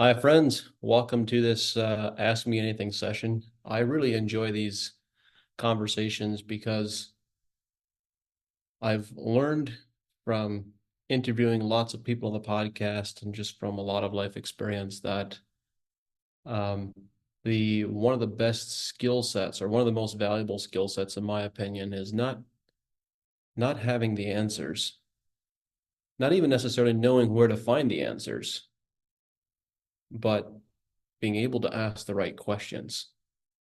Hi, friends. Welcome to this Ask Me Anything session. I really enjoy these conversations because I've learned from interviewing lots of people on the podcast and just from a lot of life experience that um, the one of the best skill sets or one of the most valuable skill sets, in my opinion, is not having the answers, not even necessarily knowing where to find the answers, but being able to ask the right questions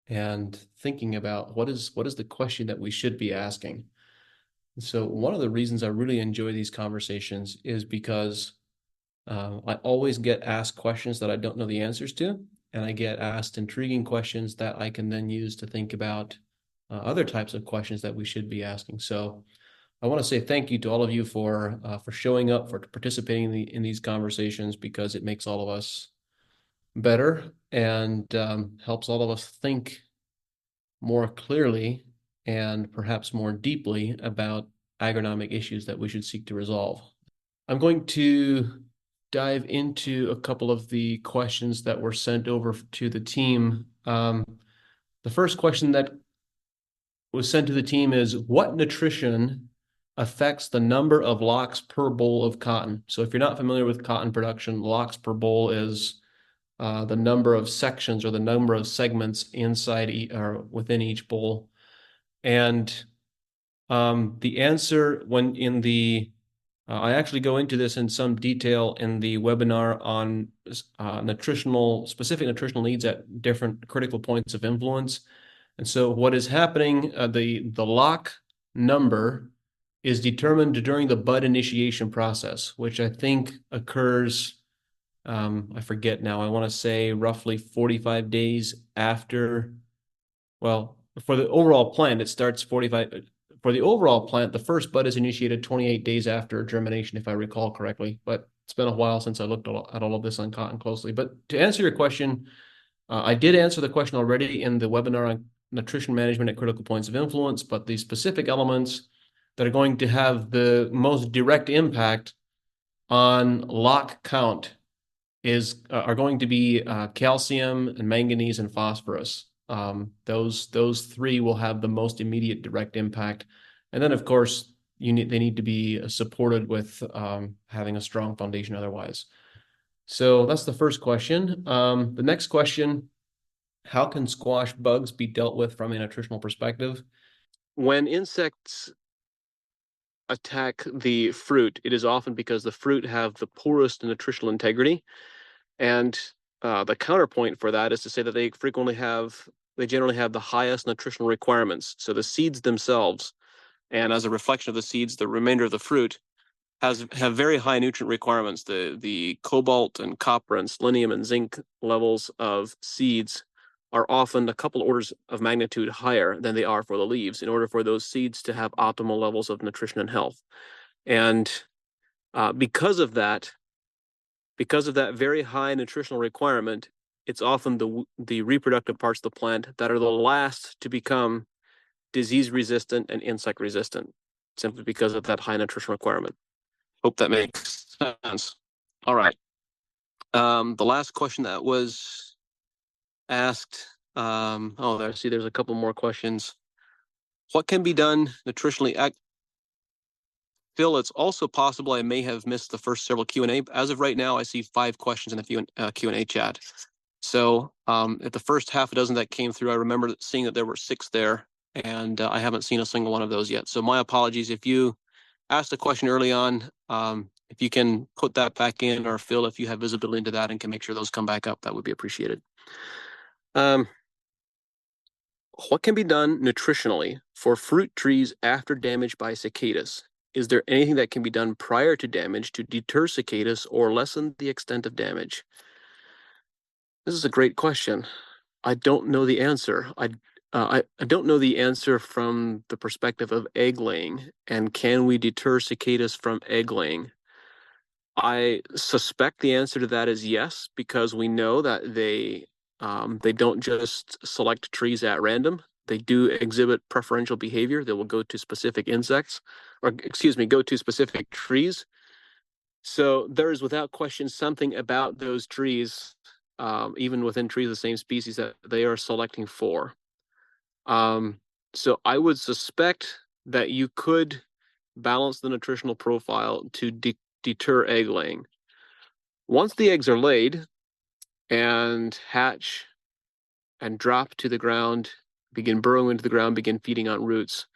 and thinking about what is the question that we should be asking. So one of the reasons I really enjoy these conversations is because I always get asked questions that I don't know the answers to, and I get asked intriguing questions that I can then use to think about other types of questions that we should be asking. So I want to say thank you to all of you for showing up, for participating in these conversations, because it makes all of us better and helps all of us think more clearly and perhaps more deeply about agronomic issues that we should seek to resolve. I'm going to dive into a couple of the questions that were sent over to the team. The first question that was sent to the team is, what nutrition affects the number of locks per boll of cotton? So if you're not familiar with cotton production, locks per boll is the number of sections or the number of segments inside or within each boll. And the answer I actually go into this in some detail in the webinar on specific nutritional needs at different critical points of influence. And so what is happening, the lock number is determined during the bud initiation process, which I think occurs, I forget now, I want to say roughly 45 days after, well, for the overall plant, it starts 45. For the overall plant, the first bud is initiated 28 days after germination, if I recall correctly. But it's been a while since I looked at all of this on cotton closely. But to answer your question, I did answer the question already in the webinar on nutrition management at critical points of influence, but the specific elements that are going to have the most direct impact on lock count are going to be calcium and manganese and phosphorus. Those three will have the most immediate direct impact, and then of course they need to be supported with having a strong foundation otherwise. So that's the first question. The next question: how can squash bugs be dealt with from a nutritional perspective? When insects attack the fruit, it is often because the fruit have the poorest nutritional integrity. And the counterpoint for that is to say that they generally have the highest nutritional requirements. So the seeds themselves, and as a reflection of the seeds, the remainder of the fruit have very high nutrient requirements. The cobalt and copper and selenium and zinc levels of seeds are often a couple orders of magnitude higher than they are for the leaves in order for those seeds to have optimal levels of nutrition and health. And because of that, very high nutritional requirement, it's often the reproductive parts of the plant that are the last to become disease resistant and insect resistant, simply because of that high nutritional requirement. Hope that makes sense. All right. The last question that was asked. There's a couple more questions. What can be done nutritionally? Phil, it's also possible I may have missed the first several Q&A. As of right now, I see 5 questions in the Q&A chat. So at the first half a dozen that came through, I remember seeing that there were 6 there, and I haven't seen a single one of those yet. So my apologies. If you asked a question early on, if you can put that back in, or Phil, if you have visibility into that and can make sure those come back up, that would be appreciated. What can be done nutritionally for fruit trees after damage by cicadas? Is there anything that can be done prior to damage to deter cicadas or lessen the extent of damage? This is a great question. I don't know the answer. I don't know the answer from the perspective of egg laying, and can we deter cicadas from egg laying? I suspect the answer to that is yes, because we know that they don't just select trees at random. They do exhibit preferential behavior. They will go to specific insects, or excuse me, go to specific trees. So there is without question something about those trees even within trees of the same species, that they are selecting for. So I would suspect that you could balance the nutritional profile to deter egg laying. Once the eggs are laid and hatch and drop to the ground, begin burrowing into the ground, begin feeding on roots,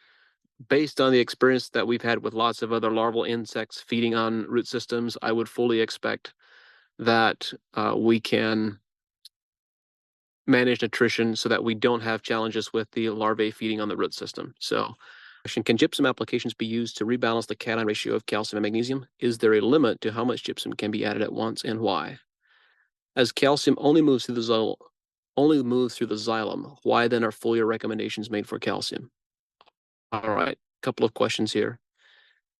based on the experience that we've had with lots of other larval insects feeding on root systems, I would fully expect that we can manage nutrition so that we don't have challenges with the larvae feeding on the root system. So, can gypsum applications be used to rebalance the cation ratio of calcium and magnesium? Is there a limit to how much gypsum can be added at once, and why? As calcium only moves through the xylem, why then are foliar recommendations made for calcium? All right, a couple of questions here.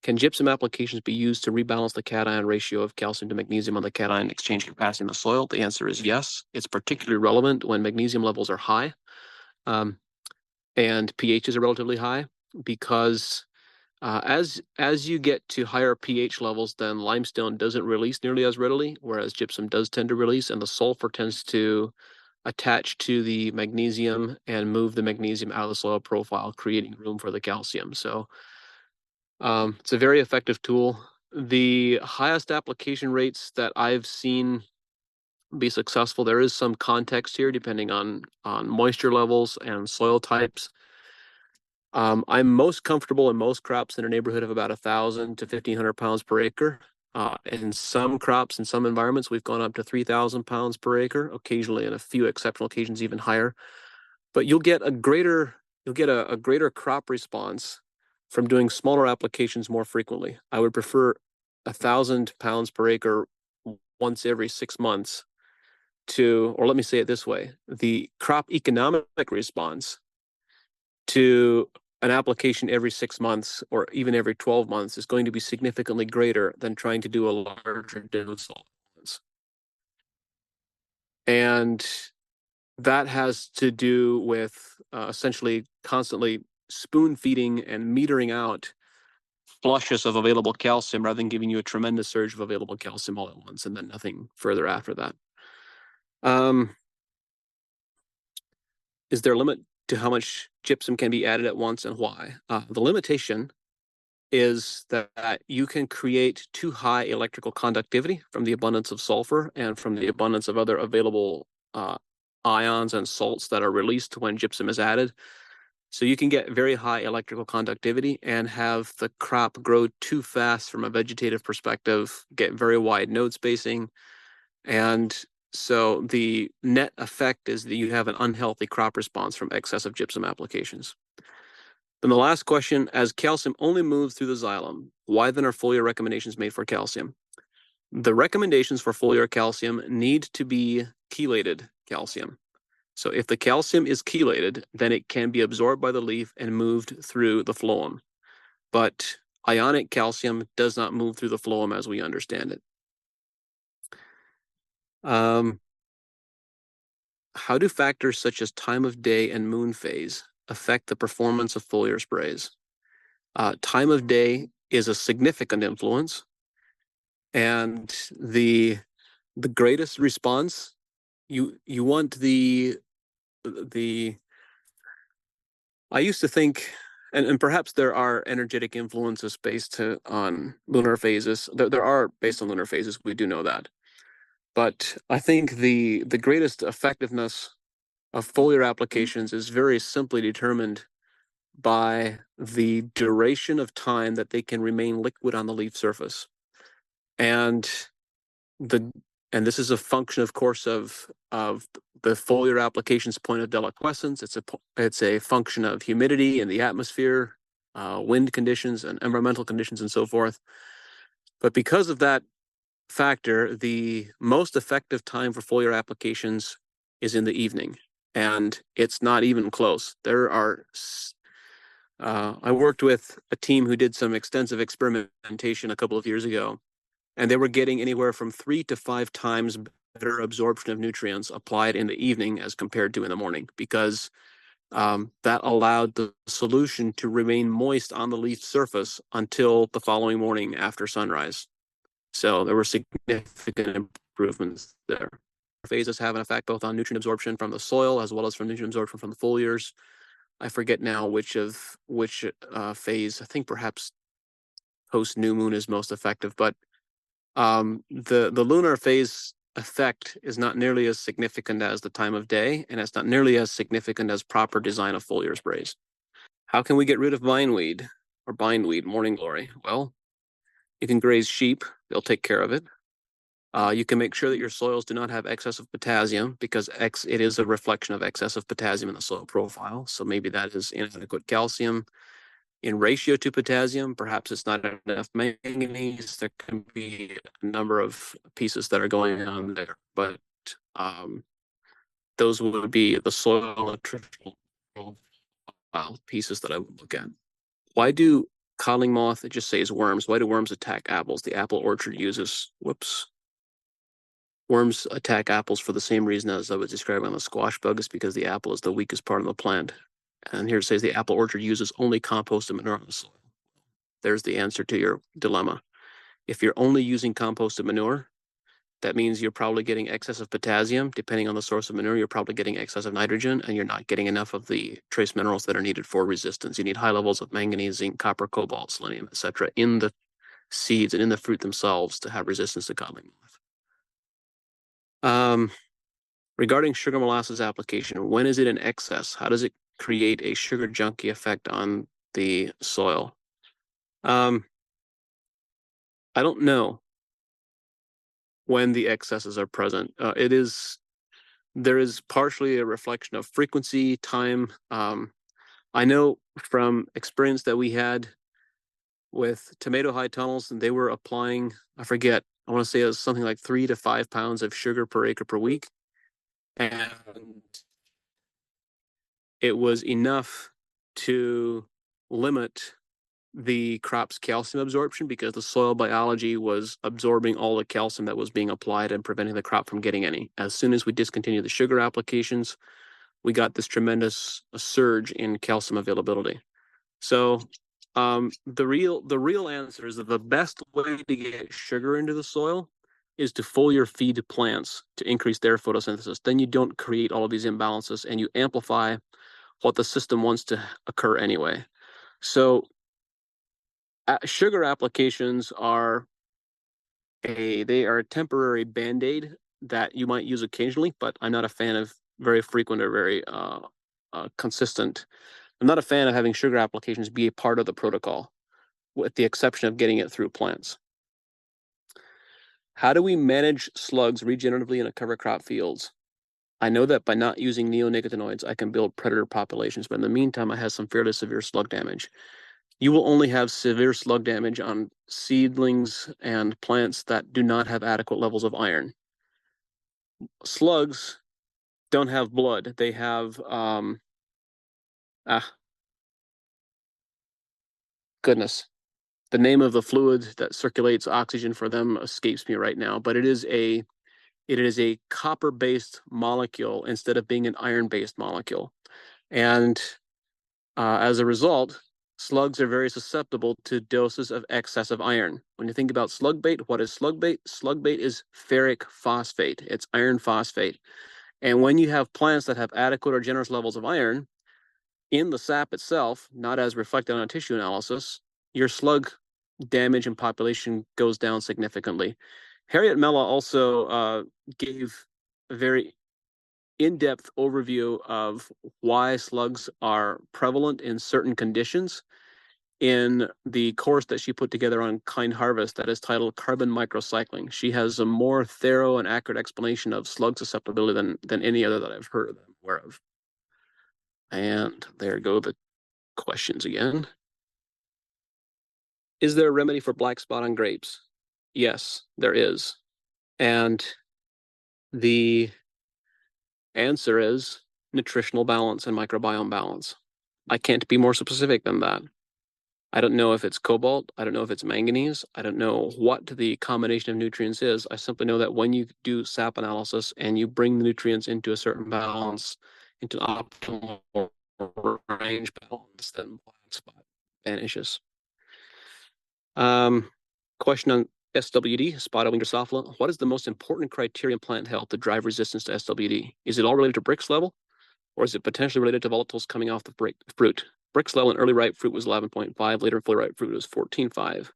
Can gypsum applications be used to rebalance the cation ratio of calcium to magnesium on the cation exchange capacity in the soil? The answer is yes. It's particularly relevant when magnesium levels are high, and pHs are relatively high, because as you get to higher pH levels, then limestone doesn't release nearly as readily, whereas gypsum does tend to release, and the sulfur tends to attach to the magnesium and move the magnesium out of the soil profile, creating room for the calcium. So it's a very effective tool. The highest application rates that I've seen be successful, there is some context here depending on moisture levels and soil types. I'm most comfortable in most crops in a neighborhood of about 1,000 to 1,500 pounds per acre. In some crops, in some environments, we've gone up to 3,000 pounds per acre, occasionally in a few exceptional occasions even higher. But you'll get a greater crop response from doing smaller applications more frequently. I would prefer 1,000 pounds per acre once every 6 months to, or let me say it this way, the crop economic response to an application every 6 months or even every 12 months is going to be significantly greater than trying to do a larger dose. And that has to do with essentially constantly spoon feeding and metering out flushes of available calcium rather than giving you a tremendous surge of available calcium all at once and then nothing further after that. Is there a limit to how much gypsum can be added at once and why? The limitation is that you can create too high electrical conductivity from the abundance of sulfur and from the abundance of other available ions and salts that are released when gypsum is added. So you can get very high electrical conductivity and have the crop grow too fast from a vegetative perspective, get very wide node spacing. And so the net effect is that you have an unhealthy crop response from excessive gypsum applications. Then the last question, as calcium only moves through the xylem, why then are foliar recommendations made for calcium? The recommendations for foliar calcium need to be chelated calcium. So if the calcium is chelated, then it can be absorbed by the leaf and moved through the phloem. But ionic calcium does not move through the phloem as we understand it. How do factors such as time of day and moon phase affect the performance of foliar sprays? Time of day is a significant influence, and the greatest response, you want the I used to think, and perhaps there are energetic influences based on lunar phases. There are based on lunar phases. We do know that, but I think the greatest effectiveness of foliar applications is very simply determined by the duration of time that they can remain liquid on the leaf surface, and this is a function, of course, of the foliar application's point of deliquescence. It's a function of humidity in the atmosphere, wind conditions, and environmental conditions, and so forth. But because of that factor, the most effective time for foliar applications is in the evening, and it's not even close. I worked with a team who did some extensive experimentation a couple of years ago, and they were getting anywhere from 3 to 5 times better absorption of nutrients applied in the evening as compared to in the morning, because that allowed the solution to remain moist on the leaf surface until the following morning after sunrise. So there were significant improvements there. phases have an effect both on nutrient absorption from the soil as well as from nutrient absorption from the foliars. I forget now which phase. I think perhaps post new moon is most effective, but the lunar phase effect is not nearly as significant as the time of day, and it's not nearly as significant as proper design of foliar sprays. How can we get rid of bindweed or bindweed, morning glory? Well, you can graze sheep; they'll take care of it. You can make sure that your soils do not have excess of potassium because it is a reflection of excess of potassium in the soil profile. So maybe that is inadequate calcium in ratio to potassium. Perhaps it's not enough manganese. There can be a number of pieces that are going on there, but those would be the soil nutritional profile pieces that I would look at. Why do codling moth, it just says worms, why do worms attack apples? The apple orchard uses, worms attack apples for the same reason as I was describing on the squash bug, is because the apple is the weakest part of the plant. And here it says the apple orchard uses only compost and manure on the soil. There's the answer to your dilemma. If you're only using composted manure, that means you're probably getting excess of potassium. Depending on the source of manure, you're probably getting excess of nitrogen, and you're not getting enough of the trace minerals that are needed for resistance. You need high levels of manganese, zinc, copper, cobalt, selenium, etc. in the seeds and in the fruit themselves to have resistance to codling moth. Regarding sugar molasses application, when is it in excess? How does it create a sugar junkie effect on the soil? I don't know when the excesses are present. There is partially a reflection of frequency, time. I know from experience that we had with tomato high tunnels, and they were applying, I forget, I want to say it was something like 3 to 5 pounds of sugar per acre per week. And it was enough to limit the crop's calcium absorption because the soil biology was absorbing all the calcium that was being applied and preventing the crop from getting any. As soon as we discontinued the sugar applications, we got this tremendous surge in calcium availability. So the real answer is that the best way to get sugar into the soil is to foliar feed plants to increase their photosynthesis. Then you don't create all of these imbalances and you amplify what the system wants to occur anyway. So sugar applications are a temporary band-aid that you might use occasionally, but I'm not a fan of very frequent or very consistent. I'm not a fan of having sugar applications be a part of the protocol, with the exception of getting it through plants. How do we manage slugs regeneratively in a cover crop fields? I know that by not using neonicotinoids, I can build predator populations, but in the meantime, I have some fairly severe slug damage. You will only have severe slug damage on seedlings and plants that do not have adequate levels of iron. Slugs don't have blood. They have, goodness. The name of the fluid that circulates oxygen for them escapes me right now, but it is a copper-based molecule instead of being an iron-based molecule. And as a result, slugs are very susceptible to doses of excessive iron. When you think about slug bait, what is slug bait? Slug bait is ferric phosphate. It's iron phosphate. And when you have plants that have adequate or generous levels of iron in the sap itself, not as reflected on a tissue analysis, your slug damage and population goes down significantly. Harriet Mella also gave a very in-depth overview of why slugs are prevalent in certain conditions in the course that she put together on Kind Harvest that is titled Carbon Microcycling. She has a more thorough and accurate explanation of slug susceptibility than any other that I've heard of, aware of. And there go the questions again. Is there a remedy for black spot on grapes? Yes, there is. And the answer is nutritional balance and microbiome balance. I can't be more specific than that. I don't know if it's cobalt. I don't know if it's manganese. I don't know what the combination of nutrients is. I simply know that when you do sap analysis and you bring the nutrients into a certain balance, into an optimal range balance, then black spot vanishes. Question on SWD, spotted winged Drosophila. What is the most important criteria in plant health to drive resistance to SWD? Is it all related to Brix level, or is it potentially related to volatiles coming off the fruit? Brix level in early ripe fruit was 11.5, later in fully ripe fruit was 14.5.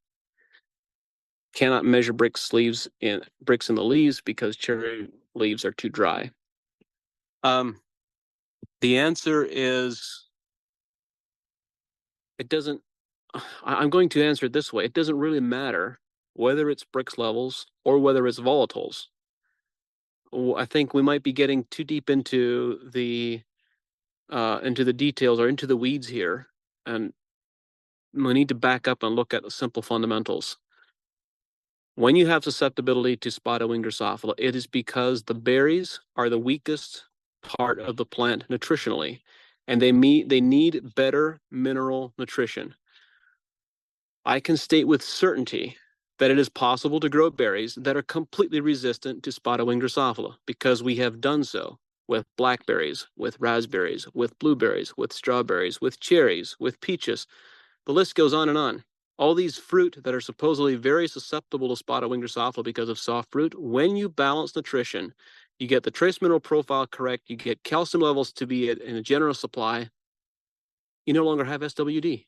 Cannot measure Brix in the leaves because cherry leaves are too dry. The answer is it doesn't. I'm going to answer it this way. It doesn't really matter whether it's Brix levels or whether it's volatiles. I think we might be getting too deep into the details or into the weeds here, and we need to back up and look at the simple fundamentals. When you have susceptibility to spotted winged Drosophila, it is because the berries are the weakest part of the plant nutritionally, and they need better mineral nutrition. I can state with certainty that it is possible to grow berries that are completely resistant to spotted winged Drosophila because we have done so with blackberries, with raspberries, with blueberries, with strawberries, with cherries, with peaches. The list goes on and on. All these fruit that are supposedly very susceptible to spotted winged Drosophila because of soft fruit, when you balance nutrition, you get the trace mineral profile correct, you get calcium levels to be in a generous supply, you no longer have SWD.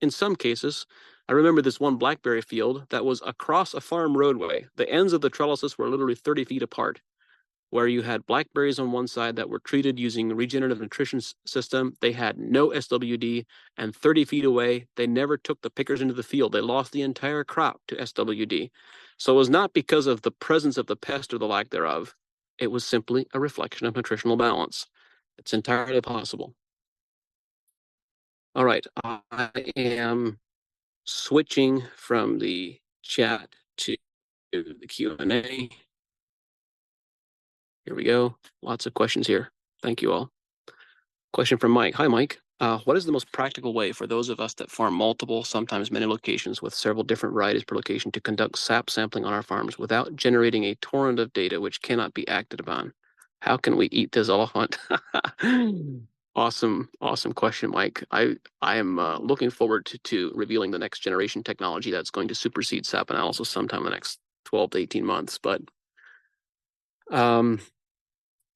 In some cases, I remember this one blackberry field that was across a farm roadway. The ends of the trellises were literally 30 feet apart, where you had blackberries on one side that were treated using a regenerative nutrition system. They had no SWD, and 30 feet away, they never took the pickers into the field. They lost the entire crop to SWD. So it was not because of the presence of the pest or the lack thereof. It was simply a reflection of nutritional balance. It's entirely possible. All right, I am switching from the chat to the Q&A. Here we go. Lots of questions here. Thank you all. Question from Mike. Hi, Mike. What is the most practical way for those of us that farm multiple, sometimes many locations with several different varieties per location to conduct sap sampling on our farms without generating a torrent of data which cannot be acted upon? How can we eat this elephant? Awesome question, Mike. I am looking forward to revealing the next generation technology that's going to supersede sap analysis sometime in the next 12 to 18 months. But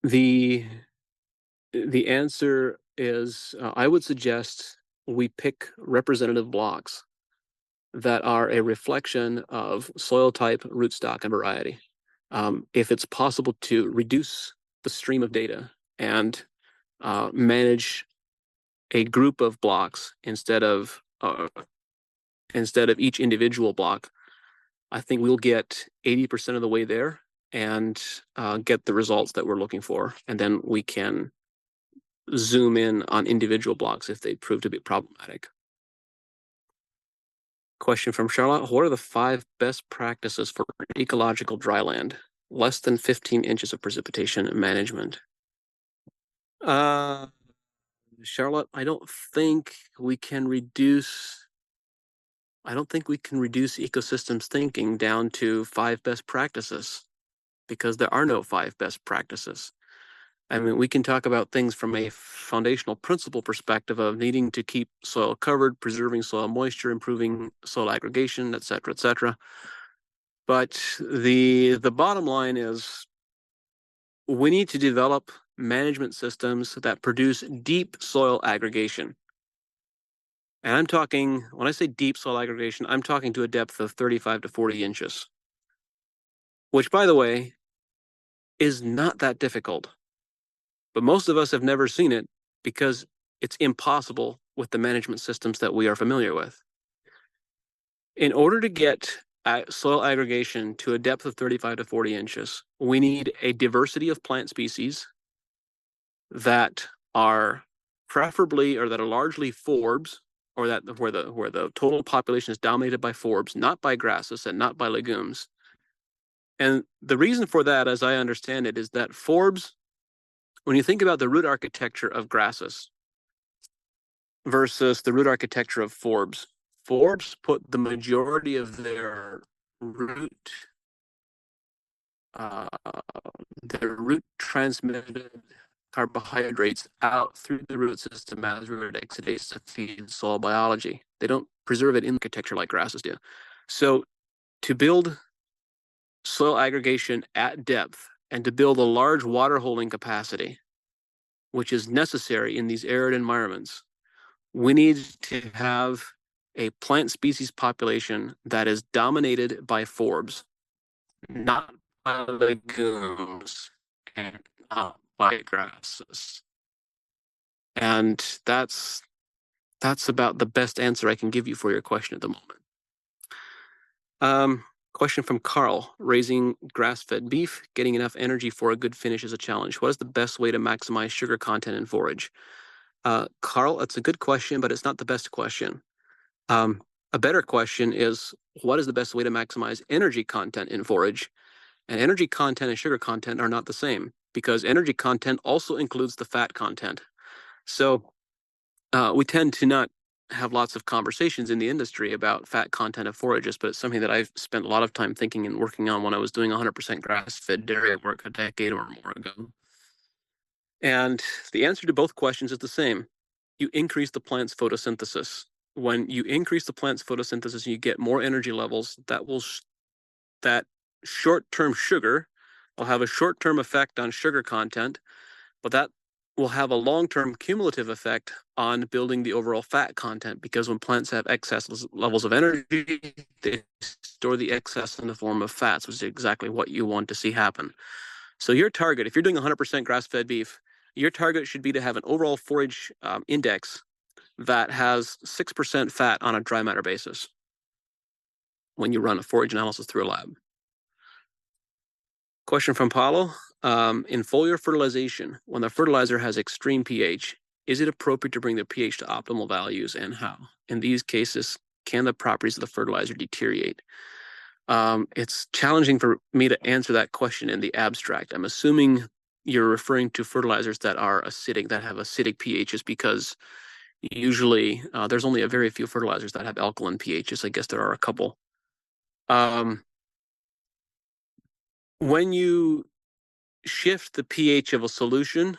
the answer is I would suggest we pick representative blocks that are a reflection of soil type, rootstock, and variety. If it's possible to reduce the stream of data and manage a group of blocks instead of each individual block, I think we'll get 80% of the way there and get the results that we're looking for. And then we can zoom in on individual blocks if they prove to be problematic. Question from Charlotte. What are the 5 best practices for ecological dryland? Less than 15 inches of precipitation management. Charlotte, I don't think we can reduce ecosystems thinking down to 5 best practices because there are no 5 best practices. I mean, we can talk about things from a foundational principle perspective of needing to keep soil covered, preserving soil moisture, improving soil aggregation, et cetera, et cetera. But the bottom line is we need to develop management systems that produce deep soil aggregation. And I'm talking, when I say deep soil aggregation, I'm talking to a depth of 35 to 40 inches, which, by the way, is not that difficult. But most of us have never seen it because it's impossible with the management systems that we are familiar with. In order to get soil aggregation to a depth of 35 to 40 inches, we need a diversity of plant species that are preferably or that are largely forbs, or that where the total population is dominated by forbs, not by grasses and not by legumes. And the reason for that, as I understand it, is that forbs, when you think about the root architecture of grasses versus the root architecture of forbs, forbs put the majority of their root transmitted carbohydrates out through the root system as root exudates to feed soil biology. They don't preserve it in architecture like grasses do. So to build soil aggregation at depth and to build a large water holding capacity, which is necessary in these arid environments, we need to have a plant species population that is dominated by forbs, not by legumes and not by grasses. And that's about the best answer I can give you for your question at the moment. Question from Carl. Raising grass-fed beef, getting enough energy for a good finish is a challenge. What is the best way to maximize sugar content in forage? Carl, that's a good question, but it's not the best question. A better question is, what is the best way to maximize energy content in forage? And energy content and sugar content are not the same, because energy content also includes the fat content. So we tend to not have lots of conversations in the industry about fat content of forages, but it's something that I've spent a lot of time thinking and working on when I was doing 100% grass-fed dairy work a decade or more ago. And the answer to both questions is the same. You increase the plant's photosynthesis. When you increase the plant's photosynthesis and you get more energy levels, that short-term sugar will have a short-term effect on sugar content, but that will have a long-term cumulative effect on building the overall fat content, because when plants have excess levels of energy, they store the excess in the form of fats, which is exactly what you want to see happen. So your target, if you're doing 100% grass-fed beef, your target should be to have an overall forage index that has 6% fat on a dry matter basis when you run a forage analysis through a lab. Question from Paulo. In foliar fertilization, when the fertilizer has extreme pH, is it appropriate to bring the pH to optimal values, and how? In these cases, can the properties of the fertilizer deteriorate? It's challenging for me to answer that question in the abstract. I'm assuming you're referring to fertilizers that are acidic, that have acidic pHs, because usually there's only a very few fertilizers that have alkaline pHs. I guess there are a couple. When you shift the pH of a solution,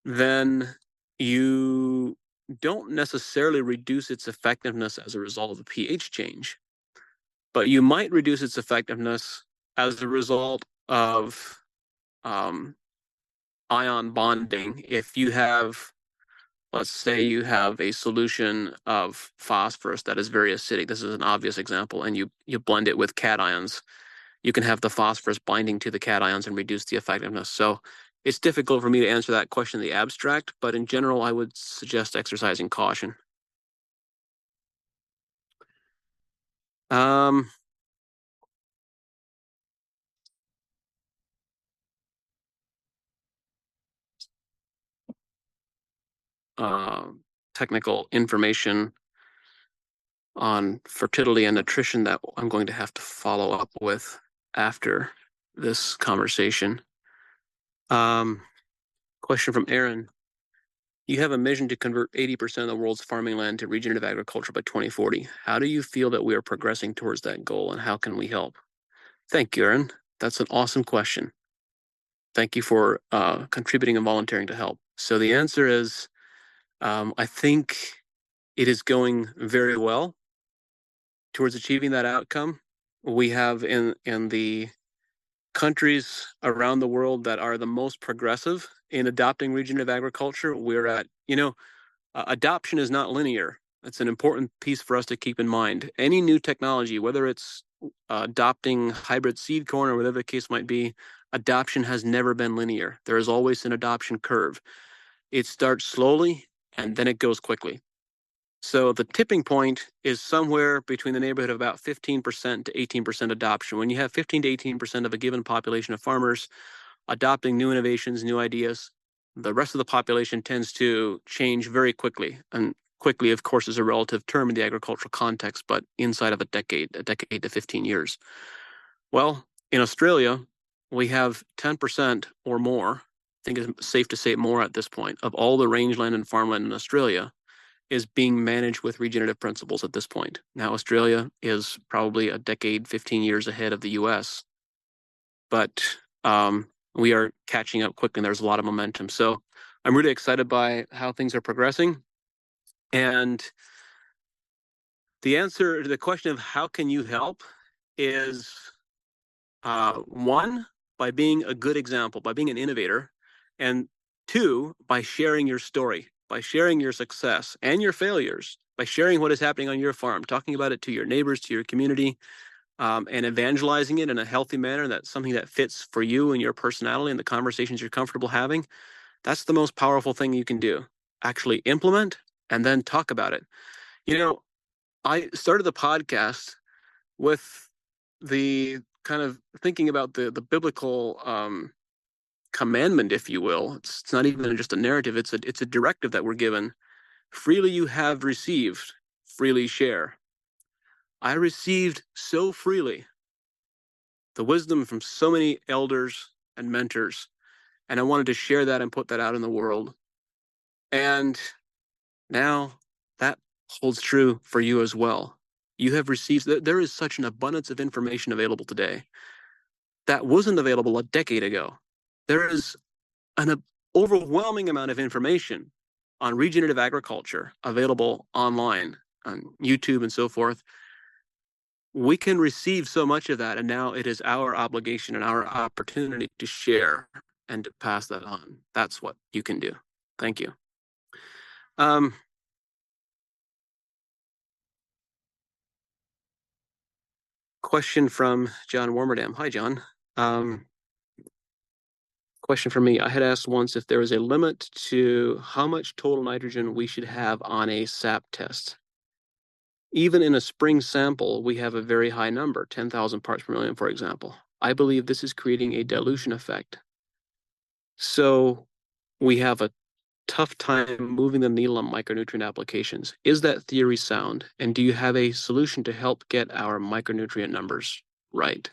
then you don't necessarily reduce its effectiveness as a result of the pH change, but you might reduce its effectiveness as a result of ion bonding. If you have, let's say you have a solution of phosphorus that is very acidic, this is an obvious example, and you blend it with cations, you can have the phosphorus binding to the cations and reduce the effectiveness. So it's difficult for me to answer that question in the abstract, but in general, I would suggest exercising caution. Technical information on fertility and nutrition that I'm going to have to follow up with after this conversation. Question from Aaron. You have a mission to convert 80% of the world's farming land to regenerative agriculture by 2040. How do you feel that we are progressing towards that goal, and how can we help? Thank you, Aaron. That's an awesome question. Thank you for contributing and volunteering to help. So the answer is, I think it is going very well towards achieving that outcome. We have in the countries around the world that are the most progressive in adopting regenerative agriculture, we're at, adoption is not linear. That's an important piece for us to keep in mind. Any new technology, whether it's adopting hybrid seed corn or whatever the case might be, adoption has never been linear. There is always an adoption curve. It starts slowly and then it goes quickly. So the tipping point is somewhere between the neighborhood of about 15% to 18% adoption. When you have 15 to 18% of a given population of farmers adopting new innovations, new ideas, the rest of the population tends to change very quickly. And quickly, of course, is a relative term in the agricultural context, but inside of a decade to 15 years. Well, in Australia, we have 10% or more, I think it's safe to say more at this point, of all the rangeland and farmland in Australia is being managed with regenerative principles at this point. Now, Australia is probably a decade, 15 years ahead of the US, but we are catching up quickly and there's a lot of momentum. So I'm really excited by how things are progressing. And The answer to the question of how can you help is one, by being a good example, by being an innovator, and two, by sharing your story, by sharing your success and your failures, by sharing what is happening on your farm, talking about it to your neighbors, to your community, and evangelizing it in a healthy manner. That's something that fits for you and your personality and the conversations you're comfortable having. That's the most powerful thing you can do. Actually implement and then talk about it. You know, I started the podcast with the kind of thinking about the biblical commandment, if you will. It's not even just a narrative; it's a directive that we're given. Freely you have received, freely share. I received so freely the wisdom from so many elders and mentors, and I wanted to share that and put that out in the world. And now that holds true for you as well. You have received, there is such an abundance of information available today that wasn't available a decade ago. There is an overwhelming amount of information on regenerative agriculture available online on YouTube and so forth. We can receive so much of that, and now it is our obligation and our opportunity to share and to pass that on. That's what you can do. Thank you. Um, Question from John Warmerdam. Hi, John. Question for me. I had asked once if there was a limit to how much total nitrogen we should have on a sap test. Even in a spring sample, we have a very high number, 10,000 parts per million, for example. I believe this is creating a dilution effect. So we have a tough time moving the needle on micronutrient applications. Is that theory sound? And do you have a solution to help get our micronutrient numbers right?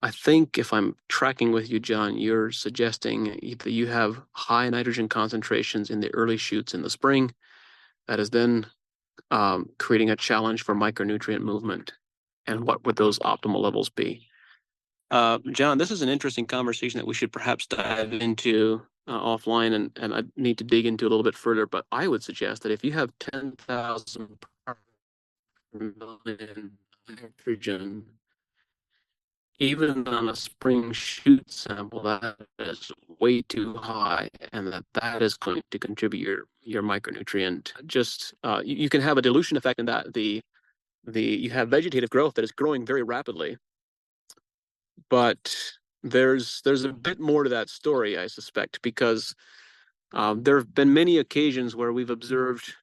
I think if I'm tracking with you, John, you're suggesting that you have high nitrogen concentrations in the early shoots in the spring. That is then creating a challenge for micronutrient movement. And what would those optimal levels be? John, this is an interesting conversation that we should perhaps dive into offline, and I need to dig into a little bit further. But I would suggest that if you have 10,000 parts per million nitrogen, even on a spring shoot sample, that is way too high, and that is going to contribute your micronutrient. Just you can have a dilution effect in that the you have vegetative growth that is growing very rapidly, but there's a bit more to that story, I suspect, because there have been many occasions where we've observed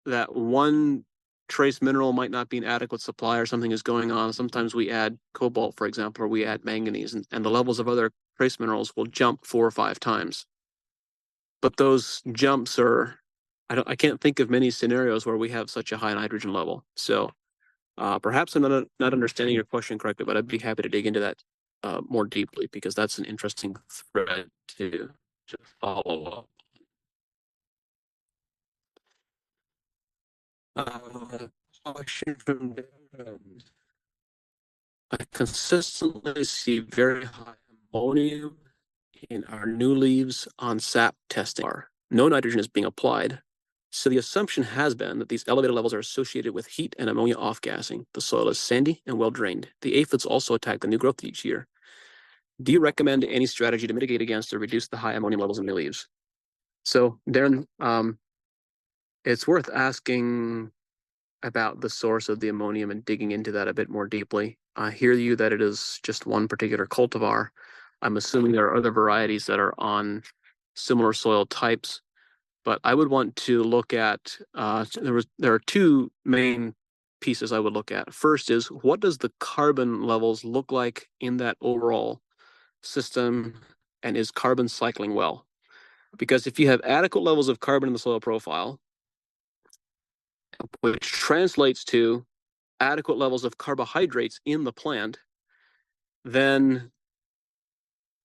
that one trace mineral might not be an adequate supply or something is going on. Sometimes we add cobalt, for example, or we add manganese, and the levels of other trace minerals will jump 4 or 5 times. But those jumps are, I can't think of many scenarios where we have such a high nitrogen level. So perhaps I'm not understanding your question correctly, but I'd be happy to dig into that more deeply because that's an interesting thread to follow up. Question from David. I consistently see very high ammonium in our new leaves on sap testing. No nitrogen is being applied. So the assumption has been that these elevated levels are associated with heat and ammonia off-gassing. The soil is sandy and well-drained. The aphids also attack the new growth each year. Do you recommend any strategy to mitigate against or reduce the high ammonium levels in the leaves? So, Darren, it's worth asking about the source of the ammonium and digging into that a bit more deeply. I hear you that it is just one particular cultivar. I'm assuming there are other varieties that are on similar soil types, but I would want to look at, there are two main pieces I would look at. First is, what does the carbon levels look like in that overall system, and is carbon cycling well? Because if you have adequate levels of carbon in the soil profile, which translates to adequate levels of carbohydrates in the plant, then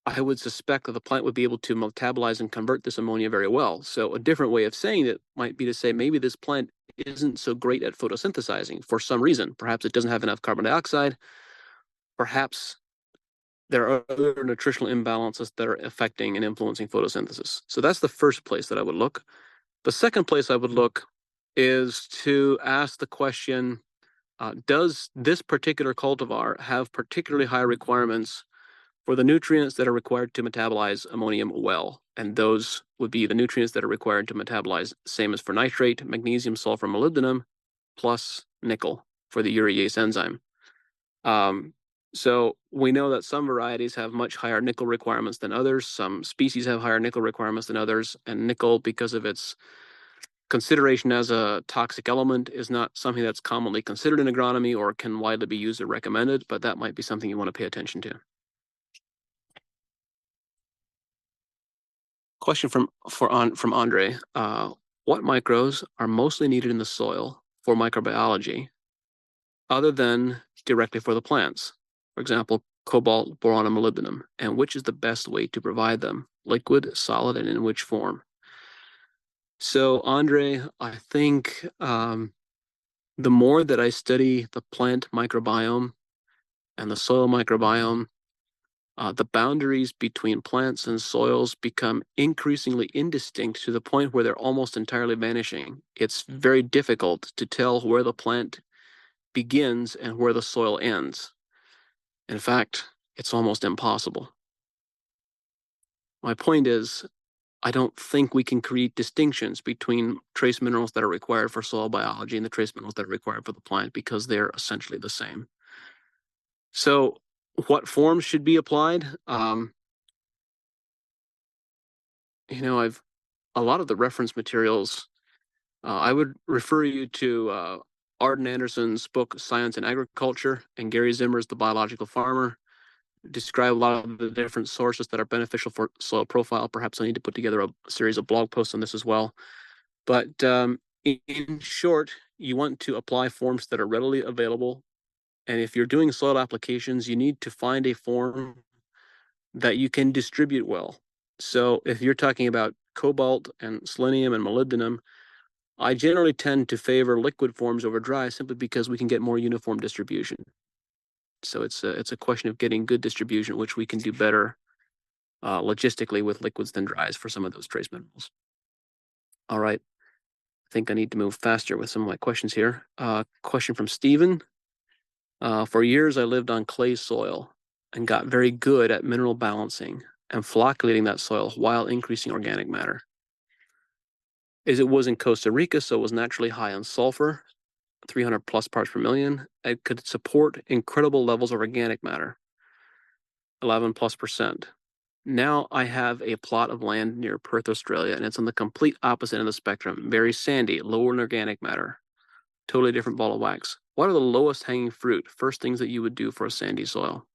I would suspect that the plant would be able to metabolize and convert this ammonia very well. So a different way of saying it might be to say maybe this plant isn't so great at photosynthesizing for some reason. Perhaps it doesn't have enough carbon dioxide. Perhaps there are other nutritional imbalances that are affecting and influencing photosynthesis. So that's the first place that I would look. The second place I would look is to ask the question, does this particular cultivar have particularly high requirements for the nutrients that are required to metabolize ammonium well? And those would be the nutrients that are required to metabolize, same as for nitrate, magnesium, sulfur, molybdenum, plus nickel for the urease enzyme. So we know that some varieties have much higher nickel requirements than others. Some species have higher nickel requirements than others. And nickel, because of its consideration as a toxic element, is not something that's commonly considered in agronomy or can widely be used or recommended, but that might be something you want to pay attention to. Question from Andre. What micros are mostly needed in the soil for microbiology other than directly for the plants? For example, cobalt, boron, and molybdenum. And which is the best way to provide them? Liquid, solid, and in which form? So, Andre, I think the more that I study the plant microbiome and the soil microbiome, the boundaries between plants and soils become increasingly indistinct to the point where they're almost entirely vanishing. It's very difficult to tell where the plant begins and where the soil ends. In fact, it's almost impossible. My point is, I don't think we can create distinctions between trace minerals that are required for soil biology and the trace minerals that are required for the plant because they're essentially the same. So, what forms should be applied? I've a lot of the reference materials. I would refer you to Arden Anderson's book Science and Agriculture and Gary Zimmer's The Biological Farmer. Describe a lot of the different sources that are beneficial for soil profile. Perhaps I need to put together a series of blog posts on this as well. But in short, you want to apply forms that are readily available. And if you're doing soil applications, you need to find a form that you can distribute well. So if you're talking about cobalt and selenium and molybdenum, I generally tend to favor liquid forms over dry simply because we can get more uniform distribution. So it's a question of getting good distribution, which we can do better logistically with liquids than dries for some of those trace minerals. All right. I think I need to move faster with some of my questions here. Question from Stephen. For years, I lived on clay soil and got very good at mineral balancing and flocculating that soil while increasing organic matter. As it was in Costa Rica, so it was naturally high on sulfur, 300 plus parts per million. It could support incredible levels of organic matter, 11 plus %. Now I have a plot of land near Perth, Australia, and it's on the complete opposite end of the spectrum. Very sandy, lower in organic matter, totally different ball of wax. What are the lowest hanging fruit, first things that you would do for a sandy soil?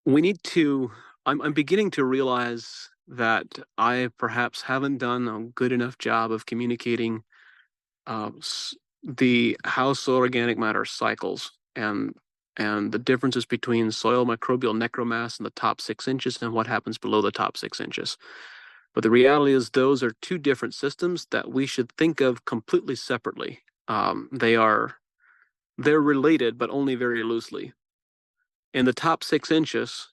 We need to, I'm beginning to realize that I perhaps haven't done a good enough job of communicating the how soil organic matter cycles and the differences between soil microbial necromass in the top 6 inches and what happens below the top 6 inches. But the reality is those are two different systems that we should think of completely separately. They're related, but only very loosely. In the top 6 inches,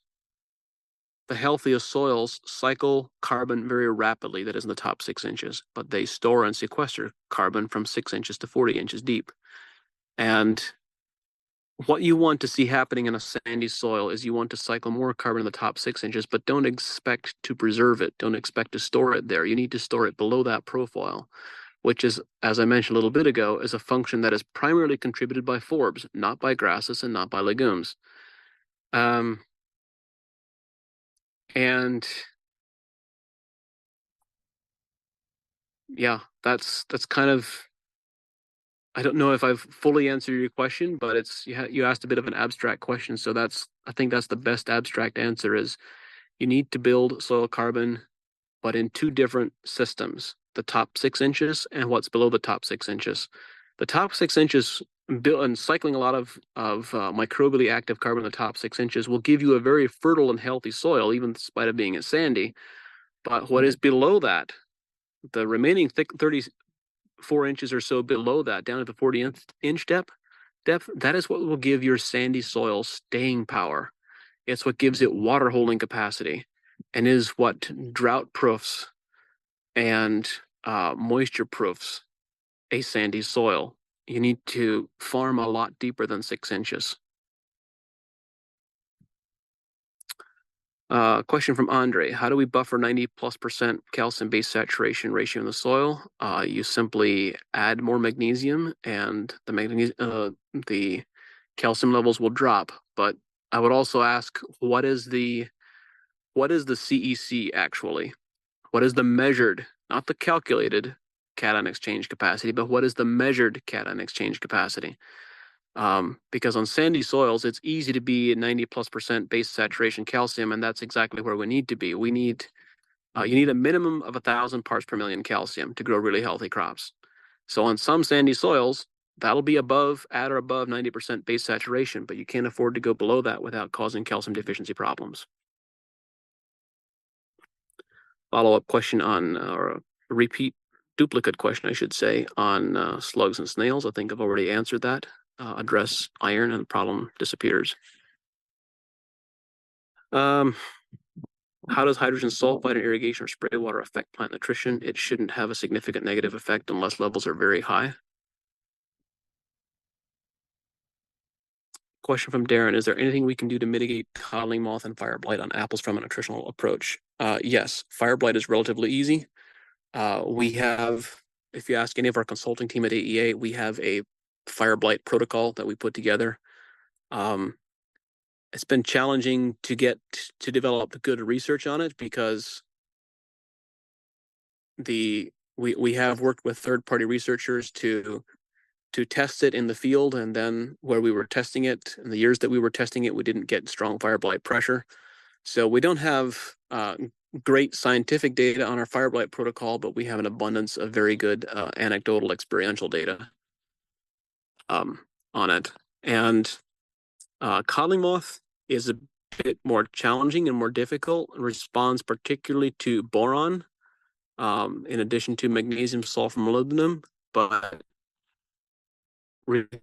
the healthiest soils cycle carbon very rapidly, that is in the top 6 inches, but they store and sequester carbon from 6 inches to 40 inches deep. And what you want to see happening in a sandy soil is you want to cycle more carbon in the top 6 inches, but don't expect to preserve it. Don't expect to store it there. You need to store it below that profile, which is, as I mentioned a little bit ago, is a function that is primarily contributed by forbs, not by grasses and not by legumes. And yeah, that's kind of, I don't know if I've fully answered your question, but you asked a bit of an abstract question, so I think that's the best abstract answer is you need to build soil carbon, but in two different systems, the top 6 inches and what's below the top 6 inches. The top 6 inches built and cycling a lot of microbially active carbon in the top 6 inches will give you a very fertile and healthy soil, even in spite of being a sandy. But what is below that, the remaining 34 inches or so below that, down to the 40-inch depth, that is what will give your sandy soil staying power. It's what gives it water holding capacity and is what drought proofs and moisture proofs a sandy soil. You need to farm a lot deeper than 6 inches. Question from Andre. How do we buffer 90+% calcium base saturation ratio in the soil? You simply add more magnesium and the calcium levels will drop. But I would also ask, what is the CEC actually? What is the measured, not the calculated cation exchange capacity, but what is the measured cation exchange capacity? Because on sandy soils, it's easy to be 90+% base saturation calcium, and that's exactly where we need to be. You need a minimum of 1,000 parts per million calcium to grow really healthy crops. So on some sandy soils, that'll be at or above 90% base saturation, but you can't afford to go below that without causing calcium deficiency problems. Follow-up question on, or a repeat duplicate question, I should say, on slugs and snails. I think I've already answered that. Address iron and the problem disappears. How does hydrogen sulfide in irrigation or spray water affect plant nutrition? It shouldn't have a significant negative effect unless levels are very high. Question from Darren. Is there anything we can do to mitigate codling moth and fire blight on apples from a nutritional approach? Yes, fire blight is relatively easy. We have, if you ask any of our consulting team at AEA, we have a fire blight protocol that we put together. It's been challenging to develop good research on it because we have worked with third-party researchers to test it in the field, and then where we were testing it, in the years that we were testing it, we didn't get strong fire blight pressure. So we don't have great scientific data on our fire blight protocol, but we have an abundance of very good anecdotal experiential data on it. And codling moth is a bit more challenging and more difficult. It responds particularly to boron, in addition to magnesium, sulfur, molybdenum, but requires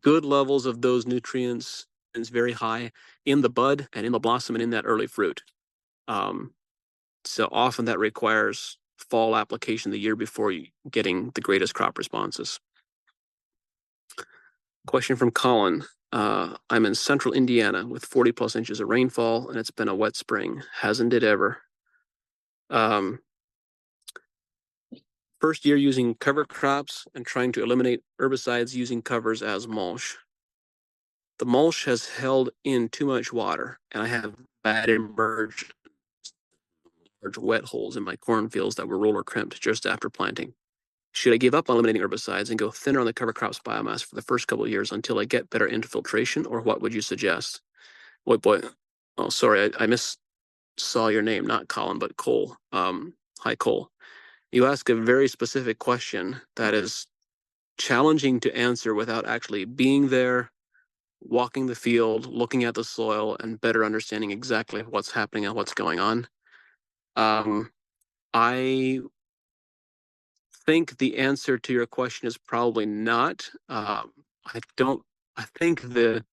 good levels of those nutrients, very high in the bud and in the blossom and in that early fruit. So often that requires fall application the year before getting the greatest crop responses. Question from Colin. I'm in central Indiana with 40+ inches of rainfall, and it's been a wet spring. Hasn't it ever? First year using cover crops and trying to eliminate herbicides using covers as mulch. The mulch has held in too much water, and I have bad emerged large wet holes in my cornfields that were roller crimped just after planting. Should I give up on eliminating herbicides and go thinner on the cover crops biomass for the first couple of years until I get better infiltration, or what would you suggest? Boy. Oh, sorry, I saw your name, not Colin, but Cole. Hi, Cole. You ask a very specific question that is challenging to answer without actually being there, walking the field, looking at the soil, and better understanding exactly what's happening and what's going on. I think the answer to your question is probably not. I think the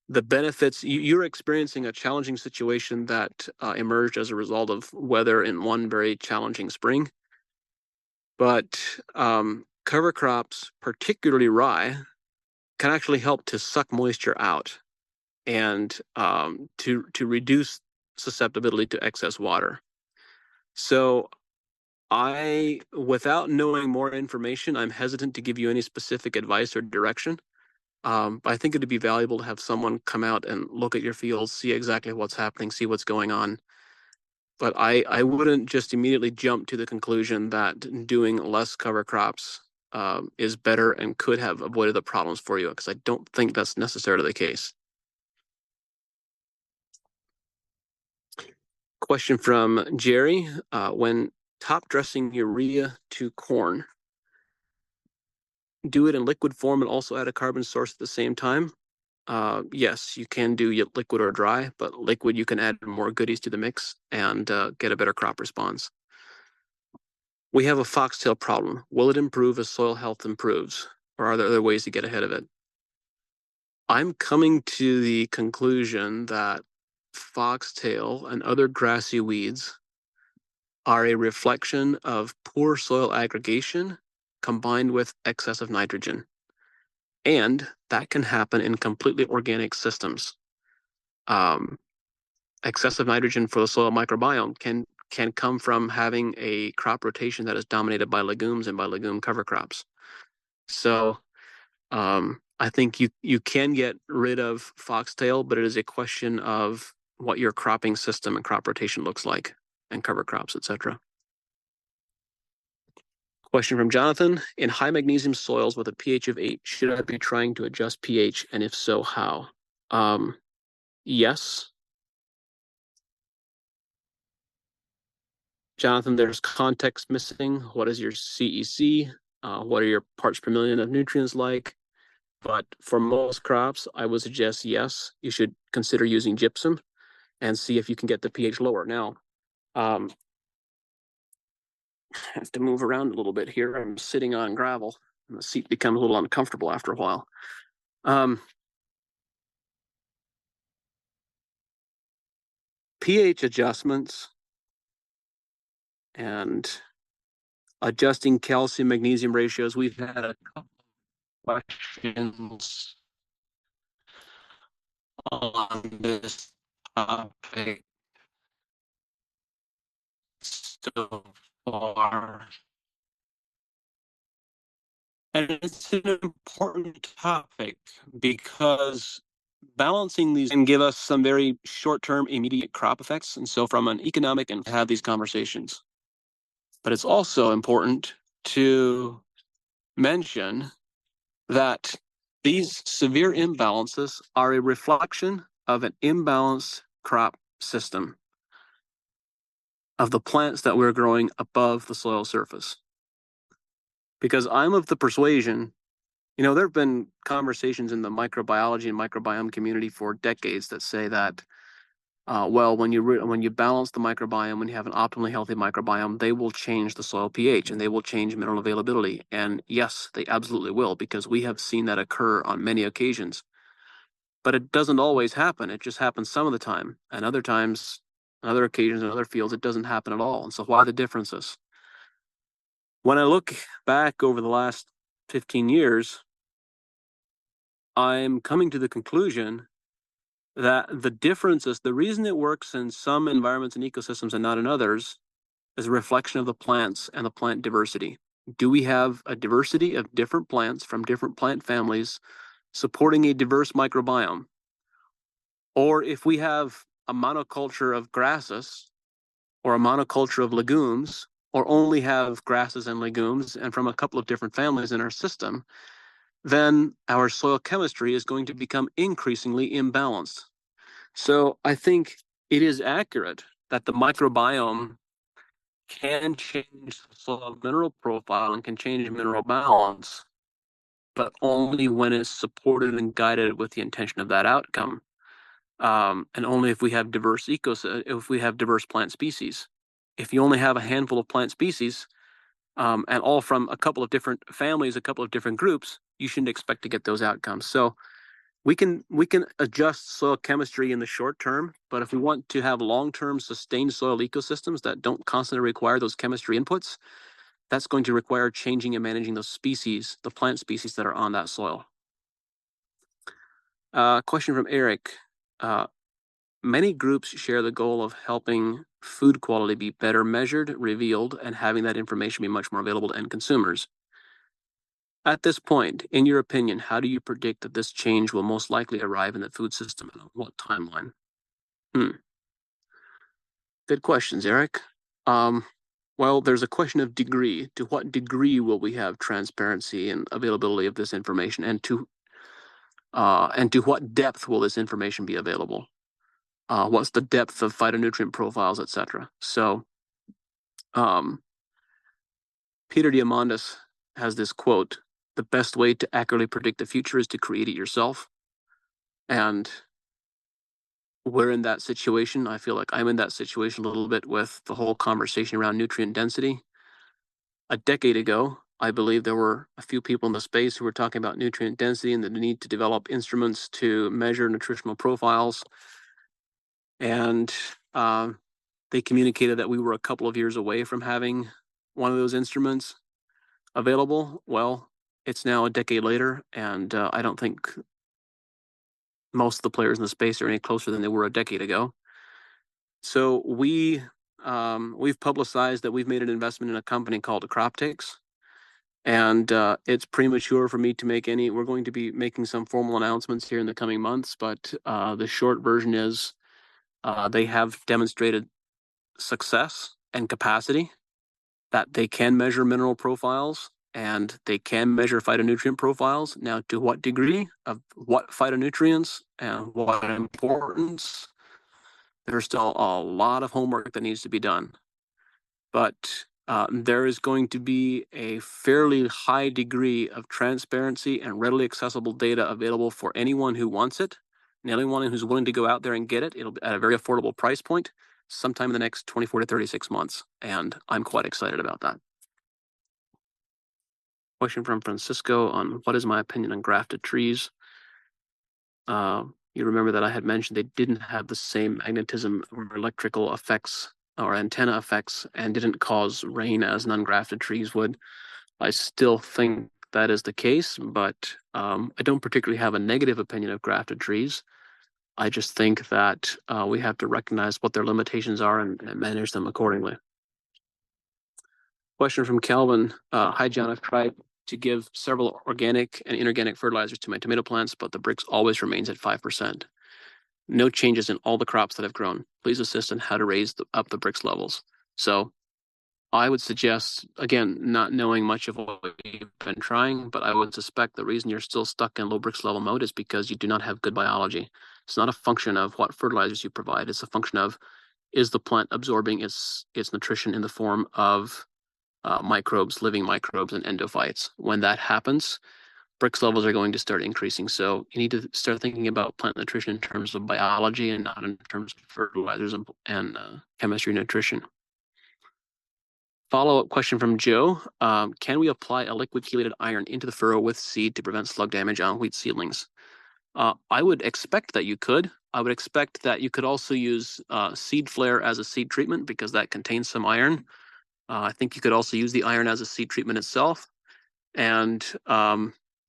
benefits, you're experiencing a challenging situation that emerged as a result of weather in one very challenging spring. But cover crops, particularly rye, can actually help to suck moisture out and to reduce susceptibility to excess water. So without knowing more information, I'm hesitant to give you any specific advice or direction. But I think it'd be valuable to have someone come out and look at your fields, see exactly what's happening, see what's going on. But I wouldn't just immediately jump to the conclusion that doing less cover crops is better and could have avoided the problems for you, because I don't think that's necessarily the case. Question from Jerry. When top dressing urea to corn, do it in liquid form and also add a carbon source at the same time? Yes, you can do liquid or dry, but liquid you can add more goodies to the mix and get a better crop response. We have a foxtail problem. Will it improve as soil health improves, or are there other ways to get ahead of it? I'm coming to the conclusion that foxtail and other grassy weeds are a reflection of poor soil aggregation combined with excessive nitrogen. And that can happen in completely organic systems. Excessive nitrogen for the soil microbiome can come from having a crop rotation that is dominated by legumes and by legume cover crops. So I think you can get rid of foxtail, but it is a question of what your cropping system and crop rotation looks like, and cover crops, etc. Question from Jonathan: in high magnesium soils with a pH of 8, should I be trying to adjust pH, and if so, how? Yes. Jonathan, there's context missing. What is your CEC? What are your parts per million of nutrients like? But for most crops, I would suggest yes, you should consider using gypsum and see if you can get the pH lower. Now, I have to move around a little bit here. I'm sitting on gravel, and the seat becomes a little uncomfortable after a while. pH adjustments and adjusting calcium magnesium ratios. We've had a couple of questions on this topic so far. And it's an important topic because balancing these can give us some very short-term immediate crop effects. And so from an economic and have these conversations. But it's also important to mention that these severe imbalances are a reflection of an imbalanced crop system of the plants that we're growing above the soil surface. Because I'm of the persuasion, there have been conversations in the microbiology and microbiome community for decades that say that, when you balance the microbiome, when you have an optimally healthy microbiome, they will change the soil pH and they will change mineral availability. And yes, they absolutely will, because we have seen that occur on many occasions. But it doesn't always happen. It just happens some of the time. And other times, on other occasions, in other fields, it doesn't happen at all. And so why the differences? When I look back over the last 15 years, I'm coming to the conclusion that the differences, the reason it works in some environments and ecosystems and not in others, is a reflection of the plants and the plant diversity. Do we have a diversity of different plants from different plant families supporting a diverse microbiome? Or if we have a monoculture of grasses or a monoculture of legumes, or only have grasses and legumes and from a couple of different families in our system, then our soil chemistry is going to become increasingly imbalanced. So I think it is accurate that the microbiome can change the soil mineral profile and can change mineral balance, but only when it's supported and guided with the intention of that outcome. And only if we have if we have diverse plant species. If you only have a handful of plant species, and all from a couple of different families, a couple of different groups, you shouldn't expect to get those outcomes. So we can adjust soil chemistry in the short term, but if we want to have long-term sustained soil ecosystems that don't constantly require those chemistry inputs, that's going to require changing and managing those species, the plant species that are on that soil. Question from Eric. Many groups share the goal of helping food quality be better measured, revealed, and having that information be much more available to end consumers. At this point, in your opinion, how do you predict that this change will most likely arrive in the food system and on what timeline? Good questions, Eric. Well, there's a question of degree. To what degree will we have transparency and availability of this information, and to what depth will this information be available? What's the depth of phytonutrient profiles, etc. So, Peter Diamandis has this quote: "The best way to accurately predict the future is to create it yourself." And we're in that situation. I feel like I'm in that situation a little bit with the whole conversation around nutrient density. A decade ago, I believe there were a few people in the space who were talking about nutrient density and the need to develop instruments to measure nutritional profiles. And they communicated that we were a couple of years away from having one of those instruments available. Well, it's now a decade later, and I don't think most of the players in the space are any closer than they were a decade ago. So we've publicized that we've made an investment in a company called Croptics, and it's premature for me to make any. We're going to be making some formal announcements here in the coming months, but the short version is they have demonstrated success and capacity that they can measure mineral profiles and they can measure phytonutrient profiles. Now, to what degree of what phytonutrients and what importance, there's still a lot of homework that needs to be done. But there is going to be a fairly high degree of transparency and readily accessible data available for anyone who wants it, and anyone who's willing to go out there and get it. It'll be at a very affordable price point sometime in the next 24 to 36 months, and I'm quite excited about that. Question from Francisco on what is my opinion on grafted trees. You remember that I had mentioned they didn't have the same magnetism or electrical effects or antenna effects and didn't cause rain as non-grafted trees would. I still think that is the case, but I don't particularly have a negative opinion of grafted trees. I just think that we have to recognize what their limitations are and manage them accordingly. Question from Calvin. Hi, John. I've tried to give several organic and inorganic fertilizers to my tomato plants, but the Brix always remains at 5%. No changes in all the crops that have grown. Please assist on how to raise up the Brix levels. So I would suggest, again, not knowing much of what you've been trying, but I would suspect the reason you're still stuck in low Brix level mode is because you do not have good biology. It's not a function of what fertilizers you provide. It's a function of, is the plant absorbing its nutrition in the form of microbes, living microbes, and endophytes. When that happens, Brix levels are going to start increasing. So you need to start thinking about plant nutrition in terms of biology and not in terms of fertilizers and chemistry nutrition. Follow-up question from Joe. Can we apply a liquid chelated iron into the furrow with seed to prevent slug damage on wheat seedlings? I would expect that you could. I would expect that you could also use seed flare as a seed treatment because that contains some iron. I think you could also use the iron as a seed treatment itself. And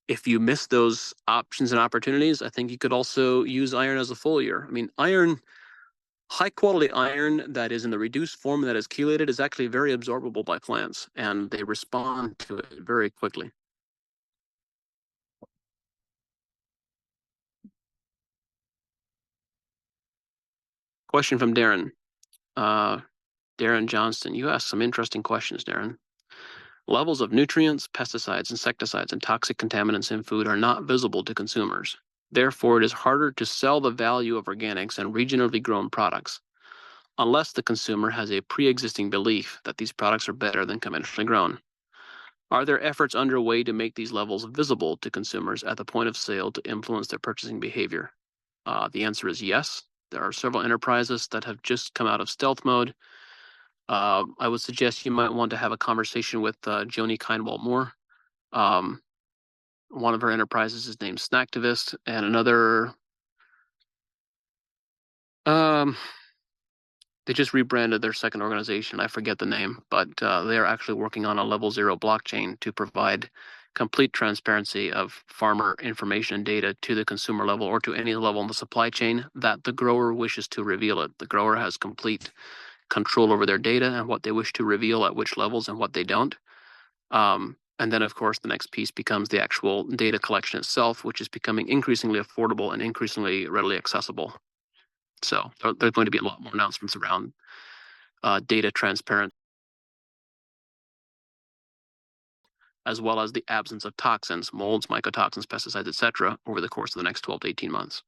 if you miss those options and opportunities, I think you could also use iron as a foliar. I mean, iron, high quality iron that is in the reduced form that is chelated is actually very absorbable by plants, and they respond to it very quickly. Question from Darren. Darren Johnston, you asked some interesting questions, Darren. Levels of nutrients, pesticides, insecticides, and toxic contaminants in food are not visible to consumers. Therefore, it is harder to sell the value of organics and regionally grown products, unless the consumer has a pre-existing belief that these products are better than conventionally grown. Are there efforts underway to make these levels visible to consumers at the point of sale to influence their purchasing behavior? The answer is yes. There are several enterprises that have just come out of stealth mode. I would suggest you might want to have a conversation with Joni Kindwall Moore. One of her enterprises is named Snacktivist, and another, they just rebranded their second organization. I forget the name, but they are actually working on a level 0 blockchain to provide complete transparency of farmer information and data to the consumer level or to any level in the supply chain that the grower wishes to reveal it. The grower has complete control over their data and what they wish to reveal at which levels and what they don't. And then, of course, the next piece becomes the actual data collection itself, which is becoming increasingly affordable and increasingly readily accessible. So there's going to be a lot more announcements around data transparent, as well as the absence of toxins, molds, mycotoxins, pesticides, etc., over the course of the next 12 to 18 months.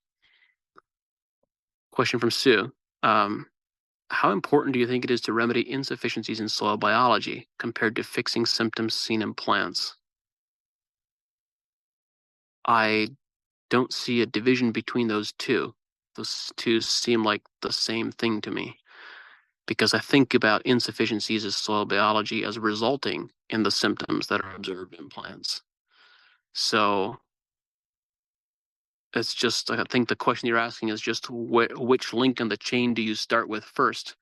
Question from Sue. How important do you think it is to remedy insufficiencies in soil biology compared to fixing symptoms seen in plants? I don't see a division between those two. Those two seem like the same thing to me. because I think about insufficiencies of soil biology as resulting in the symptoms that are observed in plants. So it's just, I think the question you're asking is just which link in the chain do you start with first?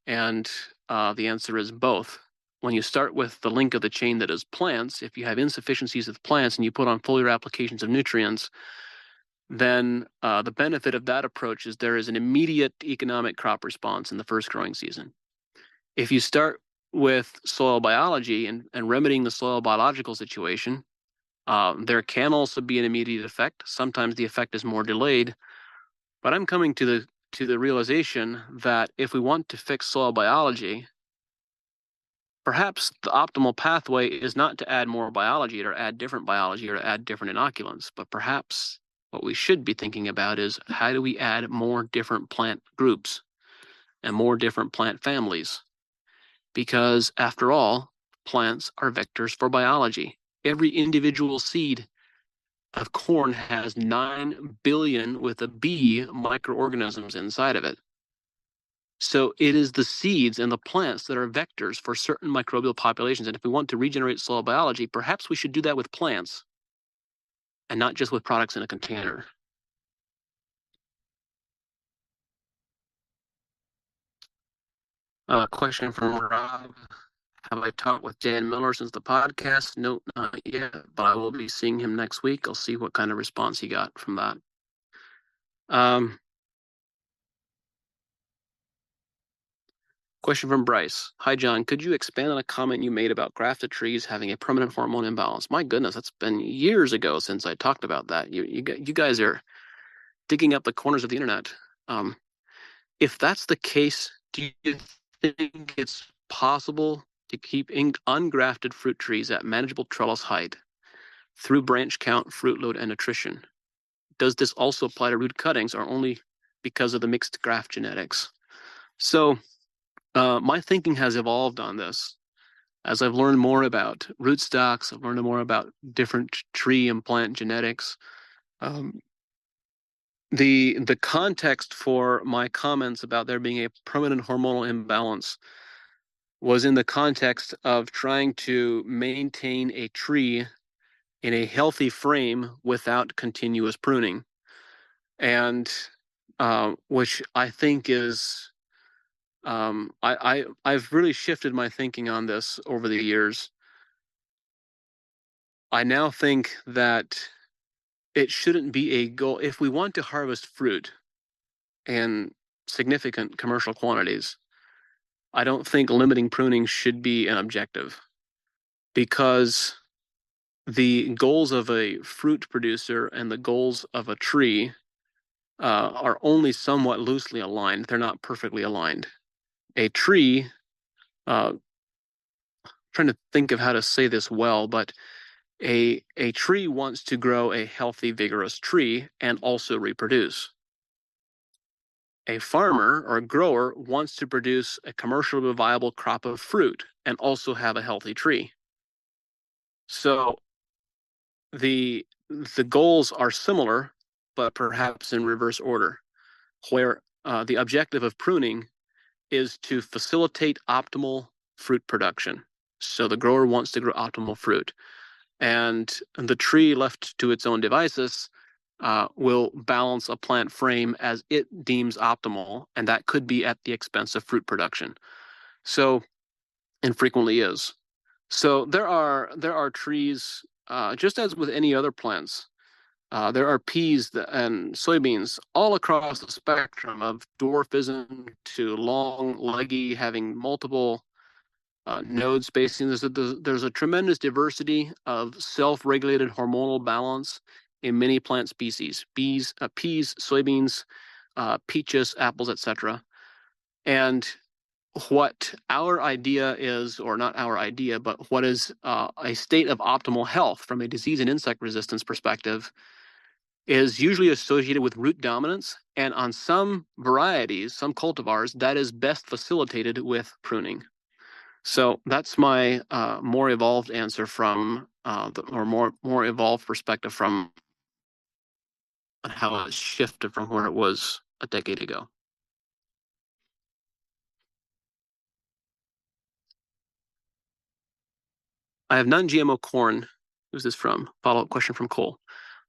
And the answer is both. When you start with the link of the chain that is plants, if you have insufficiencies of plants and you put on foliar applications of nutrients, then the benefit of that approach is there is an immediate economic crop response in the first growing season. If you start with soil biology and remedying the soil biological situation, there can also be an immediate effect. Sometimes the effect is more delayed, but I'm coming to the realization that if we want to fix soil biology, perhaps the optimal pathway is not to add more biology or add different biology or add different inoculants, but perhaps what we should be thinking about is how do we add more different plant groups and more different plant families? Because after all, plants are vectors for biology. Every individual seed of corn has 9 billion with a B microorganisms inside of it. So it is the seeds and the plants that are vectors for certain microbial populations. And if we want to regenerate soil biology, perhaps we should do that with plants and not just with products in a container. Question from Rob. Have I talked with Dan Miller since the podcast? No, not yet, but I will be seeing him next week. I'll see what kind of response he got from that. Question from Bryce. Hi, John. Could you expand on a comment you made about grafted trees having a permanent hormone imbalance? My goodness, that's been years ago since I talked about that. You guys are digging up the corners of the internet. If that's the case, do you think it's possible to keep ungrafted fruit trees at manageable trellis height through branch count, fruit load, and nutrition? Does this also apply to root cuttings or only because of the mixed graft genetics? So my thinking has evolved on this. As I've learned more about rootstocks, I've learned more about different tree and plant genetics. The context for my comments about there being a permanent hormonal imbalance was in the context of trying to maintain a tree in a healthy frame without continuous pruning, and which I think is I've really shifted my thinking on this over the years. I now think that it shouldn't be a goal if we want to harvest fruit in significant commercial quantities. I don't think limiting pruning should be an objective, because the goals of a fruit producer and the goals of a tree are only somewhat loosely aligned. They're not perfectly aligned. A tree, trying to think of how to say this well, but a tree wants to grow a healthy, vigorous tree and also reproduce. A farmer or a grower wants to produce a commercially viable crop of fruit and also have a healthy tree. So the goals are similar, but perhaps in reverse order, where the objective of pruning is to facilitate optimal fruit production. So the grower wants to grow optimal fruit, and the tree left to its own devices will balance a plant frame as it deems optimal, and that could be at the expense of fruit production. So, and frequently is. So there are trees, just as with any other plants. There are peas and soybeans all across the spectrum of dwarfism to long, leggy, having multiple node spacing. There's a tremendous diversity of self-regulated hormonal balance in many plant species: peas, soybeans, peaches, apples, etc. And what our idea is, or not our idea, but what is a state of optimal health from a disease and insect resistance perspective, is usually associated with root dominance, and on some varieties, some cultivars, that is best facilitated with pruning. So that's my more evolved answer from or more evolved perspective from how it shifted from where it was a decade ago. I have non-GMO corn. Who's this from? Follow-up question from Cole.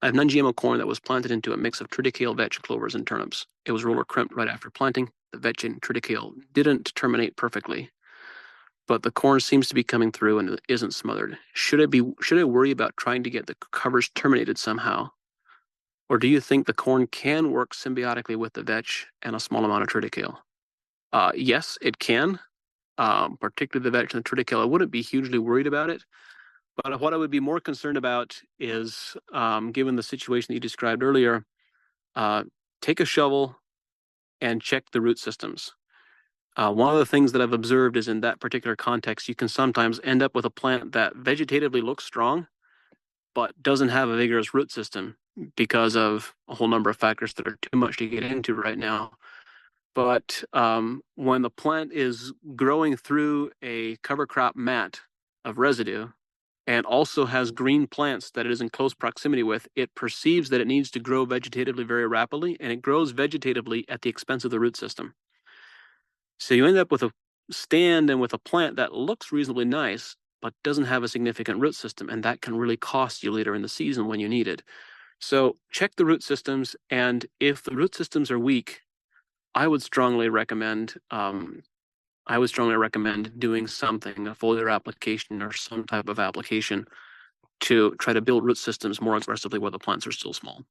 I have non-GMO corn that was planted into a mix of triticale, vetch, clovers, and turnips. It was roller crimped right after planting. The vetch and triticale didn't terminate perfectly, but the corn seems to be coming through and isn't smothered. Should I worry about trying to get the covers terminated somehow? Or do you think the corn can work symbiotically with the vetch and a small amount of triticale? Yes, it can, particularly the vetch and the triticale. I wouldn't be hugely worried about it. But what I would be more concerned about is, given the situation that you described earlier, take a shovel and check the root systems. One of the things that I've observed is in that particular context, you can sometimes end up with a plant that vegetatively looks strong, but doesn't have a vigorous root system because of a whole number of factors that are too much to get into right now. But when the plant is growing through a cover crop mat of residue, and also has green plants that it is in close proximity with, it perceives that it needs to grow vegetatively very rapidly, and it grows vegetatively at the expense of the root system. So you end up with a stand and with a plant that looks reasonably nice, but doesn't have a significant root system, and that can really cost you later in the season when you need it. So check the root systems, and if the root systems are weak, I would strongly recommend doing something, a foliar application or some type of application to try to build root systems more aggressively where the plants are still small.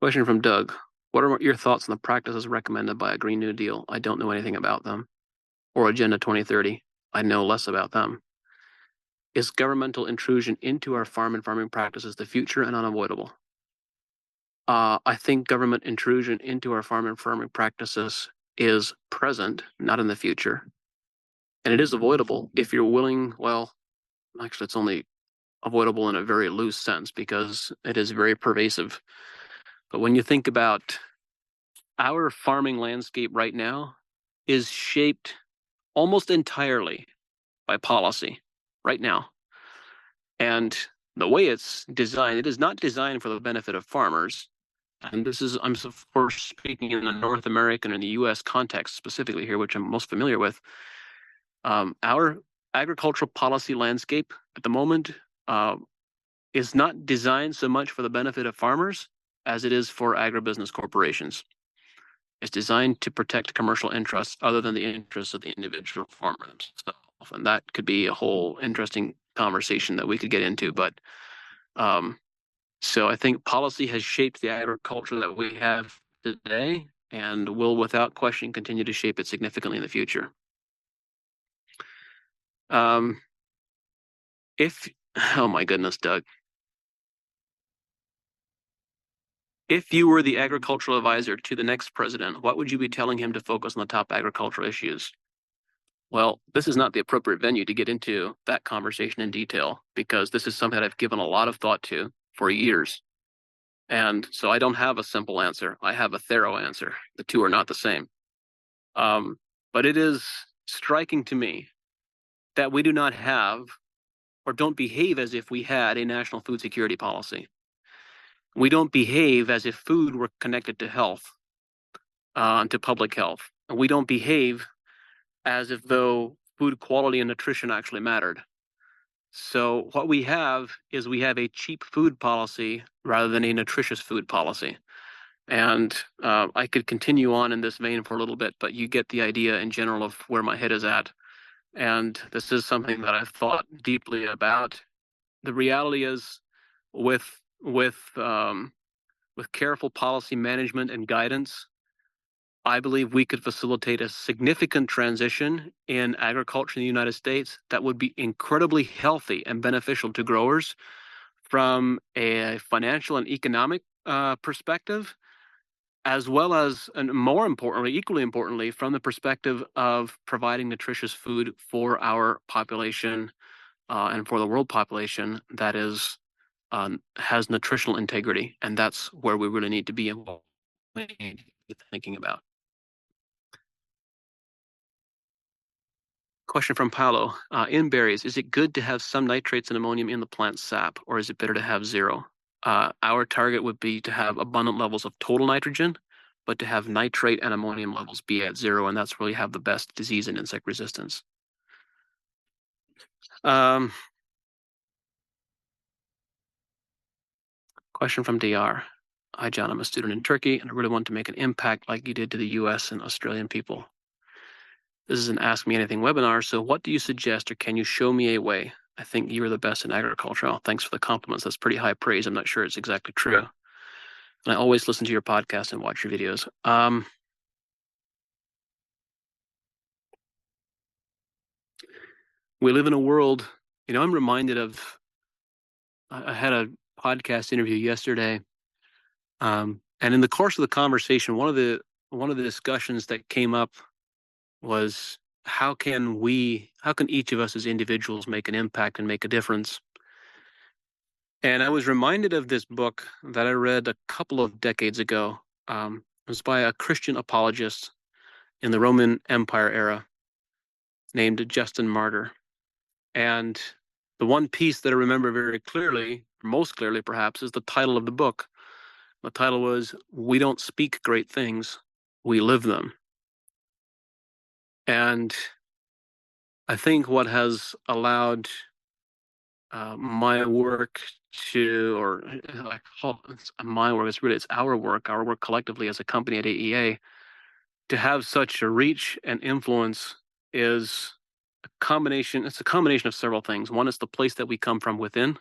Question from Doug. What are your thoughts on the practices recommended by a Green New Deal? I don't know anything about them. Or Agenda 2030. I know less about them. Is governmental intrusion into our farm and farming practices the future and unavoidable? I think government intrusion into our farm and farming practices is present, not in the future. And it is avoidable if you're willing, well, actually, it's only avoidable in a very loose sense because it is very pervasive. But when you think about our farming landscape right now is shaped almost entirely by policy right now. And the way it's designed, it is not designed for the benefit of farmers. And this is, I'm of course speaking in the North American and the US context specifically here, which I'm most familiar with. Our agricultural policy landscape at the moment is not designed so much for the benefit of farmers as it is for agribusiness corporations. It's designed to protect commercial interests other than the interests of the individual farmer themselves. And that could be a whole interesting conversation that we could get into. But so I think policy has shaped the agriculture that we have today and will without question continue to shape it significantly in the future. Oh my goodness, Doug. If you were the agricultural advisor to the next president, what would you be telling him to focus on the top agricultural issues? Well, this is not the appropriate venue to get into that conversation in detail because this is something that I've given a lot of thought to for years. And so I don't have a simple answer. I have a thorough answer. The two are not the same. But it is striking to me that we do not have or don't behave as if we had a national food security policy. We don't behave as if food were connected to health, to public health. And we don't behave as if though food quality and nutrition actually mattered. So what we have is we have a cheap food policy rather than a nutritious food policy. And I could continue on in this vein for a little bit, but you get the idea in general of where my head is at. And this is something that I've thought deeply about. The reality is, with careful policy management and guidance, I believe we could facilitate a significant transition in agriculture in the United States that would be incredibly healthy and beneficial to growers from a financial and economic perspective, as well as, and more importantly, equally importantly, from the perspective of providing nutritious food for our population and for the world population that is has nutritional integrity, and that's where we really need to be involved thinking about. Question from Paolo. In berries, is it good to have some nitrates and ammonium in the plant sap, or is it better to have zero? Our target would be to have abundant levels of total nitrogen, but to have nitrate and ammonium levels be at 0, and that's where you have the best disease and insect resistance. Question from DR. Hi, John. I'm a student in Turkey, and I really want to make an impact like you did to the US and Australian people. This is an Ask Me Anything webinar, so what do you suggest, or can you show me a way? I think you are the best in agriculture. Oh, thanks for the compliments. That's pretty high praise. I'm not sure it's exactly true. And I always listen to your podcast and watch your videos. We live in a world, I'm reminded of, I had a podcast interview yesterday. And in the course of the conversation, one of the discussions that came up was how can each of us as individuals make an impact and make a difference? And I was reminded of this book that I read a couple of decades ago. It was by a Christian apologist in the Roman Empire era named Justin Martyr. And the one piece that I remember very clearly, most clearly perhaps, is the title of the book. The title was, "We Don't Speak Great Things, We Live Them." And I think what has allowed my work or I call it my work, it's our work collectively as a company at AEA, to have such a reach and influence is a combination of several things. One is the place that we come from within,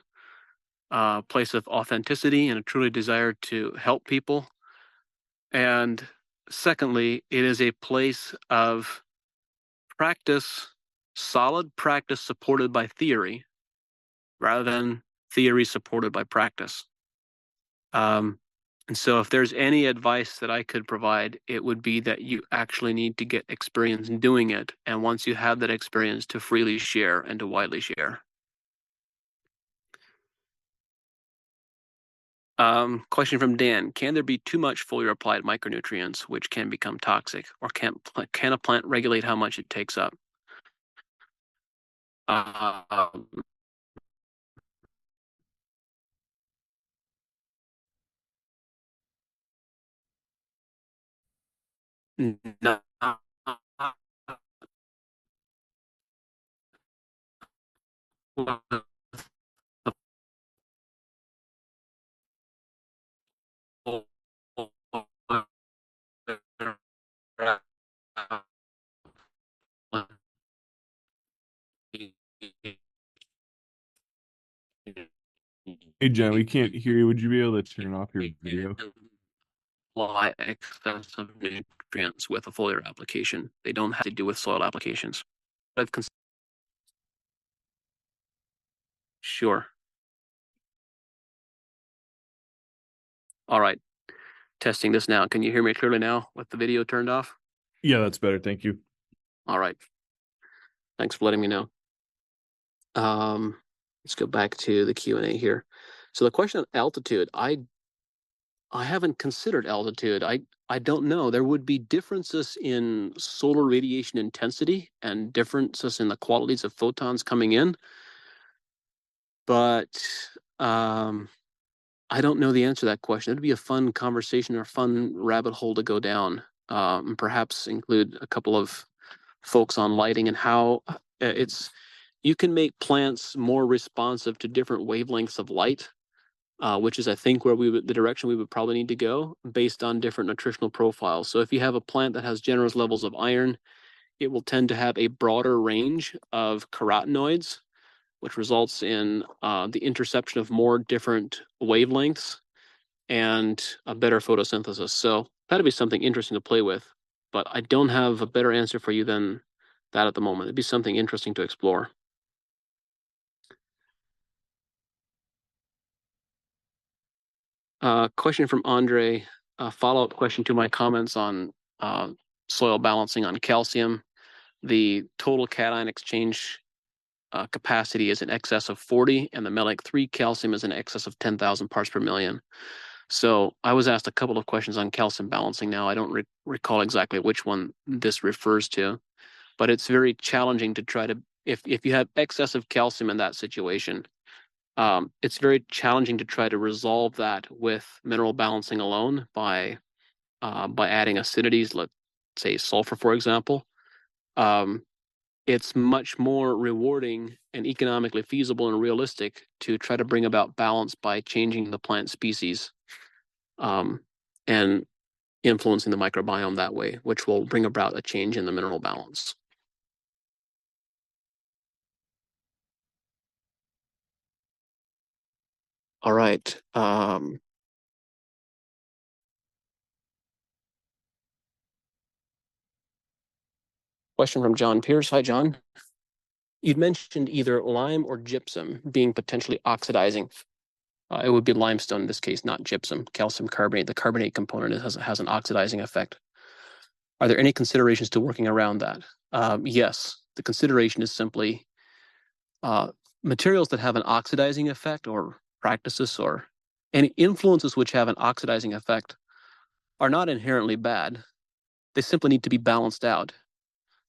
a place of authenticity and a truly desire to help people. And secondly, it is a place of practice, solid practice supported by theory, rather than theory supported by practice. And so if there's any advice that I could provide, it would be that you actually need to get experience in doing it. And once you have that experience, to freely share and to widely share. Question from Dan. Can there be too much foliar applied micronutrients which can become toxic? Or can a plant regulate how much it takes up? No. Hey, John, we can't hear you. Would you be able to turn off your video? Apply excessive nutrients with a foliar application. They don't have to do with soil applications. Sure. All right. Testing this now. Can you hear me clearly now with the video turned off? Yeah, that's better. Thank you. All right. Thanks for letting me know. Let's go back to the Q&A here. So the question on altitude, I haven't considered altitude. I don't know. There would be differences in solar radiation intensity and differences in the qualities of photons coming in. But I don't know the answer to that question. It'd be a fun conversation or a fun rabbit hole to go down. Perhaps include a couple of folks on lighting and how you can make plants more responsive to different wavelengths of light, which is, I think, the direction we would probably need to go based on different nutritional profiles. So if you have a plant that has generous levels of iron, it will tend to have a broader range of carotenoids, which results in the interception of more different wavelengths and a better photosynthesis. So that'd be something interesting to play with, but I don't have a better answer for you than that at the moment. It'd be something interesting to explore. Question from Andre, a follow-up question to my comments on soil balancing on calcium. The total cation exchange capacity is in excess of 40, and the melic-3 calcium is in excess of 10,000 parts per million. So I was asked a couple of questions on calcium balancing now. I don't recall exactly which one this refers to, but it's very challenging to try to, if you have excessive calcium in that situation, it's very challenging to try to resolve that with mineral balancing alone by by adding acidities, let's say sulfur, for example, it's much more rewarding and economically feasible and realistic to try to bring about balance by changing the plant species and influencing the microbiome that way, which will bring about a change in the mineral balance. All right. Question from John Pierce. Hi, John. You'd mentioned either lime or gypsum being potentially oxidizing. It would be limestone in this case, not gypsum. Calcium carbonate, the carbonate component has an oxidizing effect. Are there any considerations to working around that? Yes, the consideration is simply materials that have an oxidizing effect, or practices or any influences which have an oxidizing effect, are not inherently bad. They simply need to be balanced out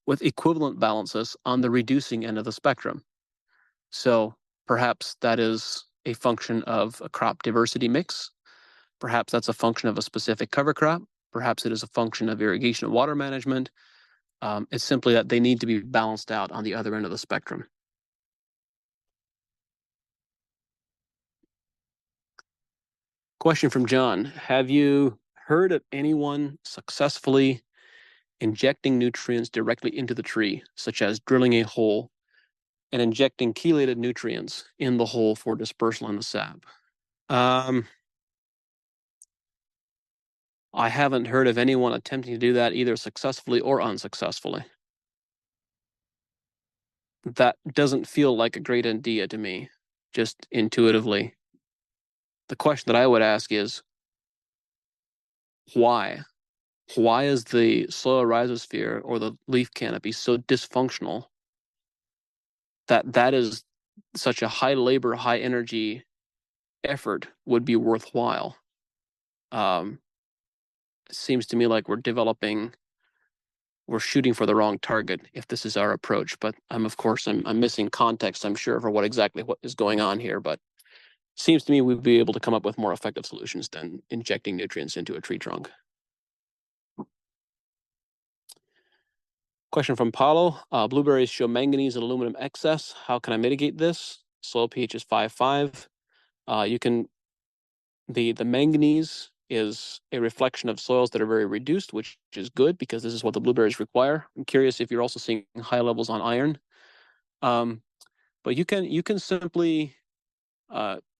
with equivalent balances on the reducing end of the spectrum. So perhaps that is a function of a crop diversity mix. Perhaps that's a function of a specific cover crop. Perhaps it is a function of irrigation and water management. It's simply that they need to be balanced out on the other end of the spectrum. Question from John. Have you heard of anyone successfully injecting nutrients directly into the tree, such as drilling a hole and injecting chelated nutrients in the hole for dispersal in the sap? I haven't heard of anyone attempting to do that either successfully or unsuccessfully. That doesn't feel like a great idea to me, just intuitively. The question that I would ask is, why? Why is the soil rhizosphere or the leaf canopy so dysfunctional that is such a high labor, high energy effort would be worthwhile? It seems to me like we're shooting for the wrong target if this is our approach. But I'm missing context, I'm sure, for what is going on here. But seems to me we'd be able to come up with more effective solutions than injecting nutrients into a tree trunk. Question from Paulo. Blueberries show manganese and aluminum excess. How can I mitigate this? Soil pH is 5.5. The manganese is a reflection of soils that are very reduced, which is good because this is what the blueberries require. I'm curious if you're also seeing high levels on iron. But you can simply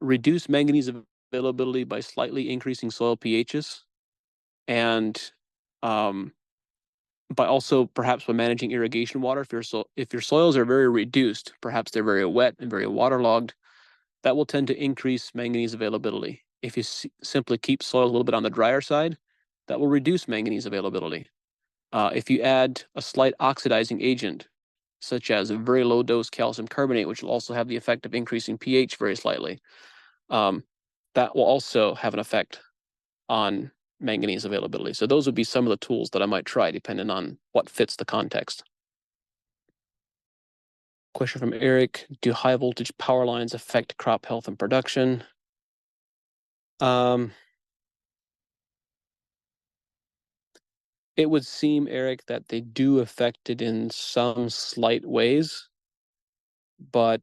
reduce manganese availability by slightly increasing soil pHs, and by also perhaps by managing irrigation water. If your soils are very reduced, perhaps they're very wet and very waterlogged, that will tend to increase manganese availability. If you simply keep soil a little bit on the drier side, that will reduce manganese availability. If you add a slight oxidizing agent, such as a very low dose calcium carbonate, which will also have the effect of increasing pH very slightly, that will also have an effect on manganese availability. So those would be some of the tools that I might try depending on what fits the context. Question from Eric. Do high voltage power lines affect crop health and production? It would seem, Eric, that they do affect it in some slight ways, but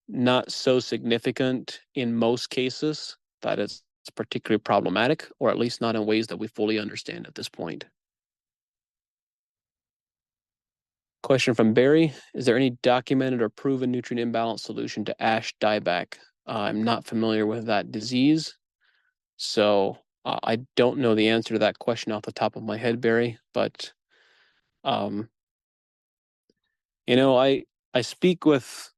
not so significant in most cases that it's particularly problematic, or at least not in ways that we fully understand at this point. Question from Barry. Is there any documented or proven nutrient imbalance solution to ash dieback? I'm not familiar with that disease, so I don't know the answer to that question off the top of my head, Barry, but I speak with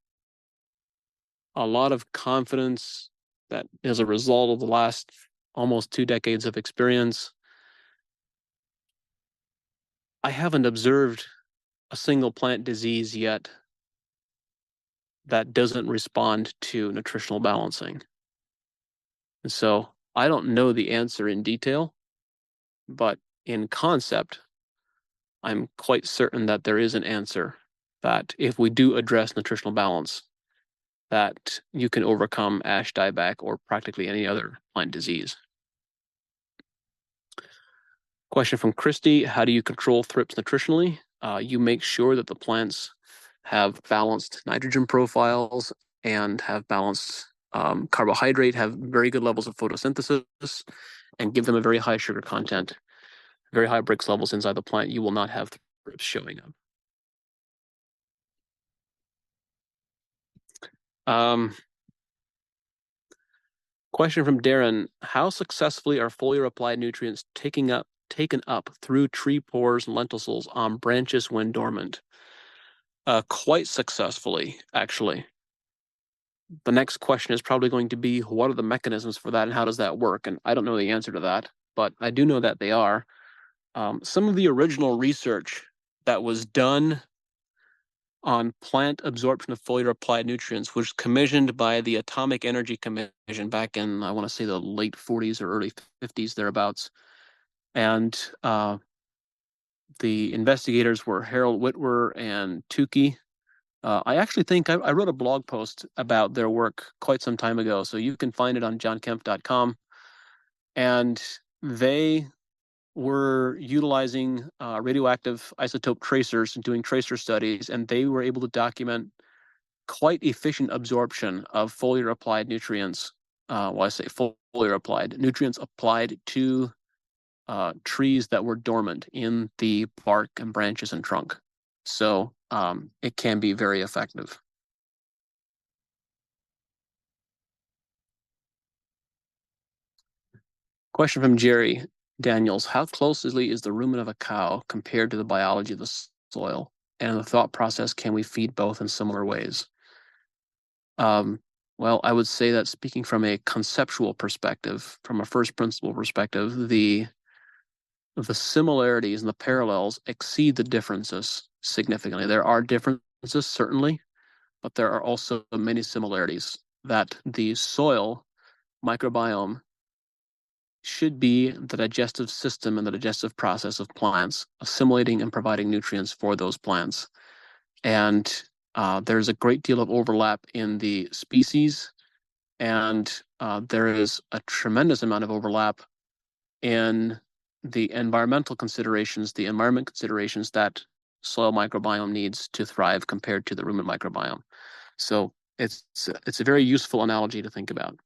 a lot of confidence that as a result of the last almost 2 decades of experience, I haven't observed a single plant disease yet that doesn't respond to nutritional balancing. And so I don't know the answer in detail, but in concept, I'm quite certain that there is an answer, that if we do address nutritional balance, that you can overcome ash dieback or practically any other plant disease. Question from Christy: how do you control thrips nutritionally? You make sure that the plants have balanced nitrogen profiles and have balanced carbohydrate, have very good levels of photosynthesis, and give them a very high sugar content, very high Brix levels inside the plant. You will not have thrips showing up. Question from Darren: how successfully are foliar applied nutrients taken up through tree pores and lenticels on branches when dormant? Quite successfully, actually. The next question is probably going to be, what are the mechanisms for that and how does that work? And I don't know the answer to that, but I do know that they are. Some of the original research that was done on plant absorption of foliar applied nutrients was commissioned by the Atomic Energy Commission back in, I want to say, the late 40s or early 50s, thereabouts. And the investigators were Harold Whitwer and Tukey. I actually think I wrote a blog post about their work quite some time ago, so you can find it on johnkempf.com. And they were utilizing radioactive isotope tracers and doing tracer studies, and they were able to document quite efficient absorption of foliar applied nutrients. I say foliar applied nutrients applied to trees that were dormant in the bark and branches and trunk. So it can be very effective. Question from Jerry Daniels: how closely is the rumen of a cow compared to the biology of the soil? And the thought process, can we feed both in similar ways? Well, I would say that speaking from a conceptual perspective, from a first principle perspective, the similarities and the parallels exceed the differences significantly. There are differences, certainly, but there are also many similarities that the soil microbiome should be the digestive system and the digestive process of plants, assimilating and providing nutrients for those plants. And there's a great deal of overlap in the species, and there is a tremendous amount of overlap in the environmental considerations, the environment considerations that soil microbiome needs to thrive compared to the rumen microbiome. So it's a very useful analogy to think about.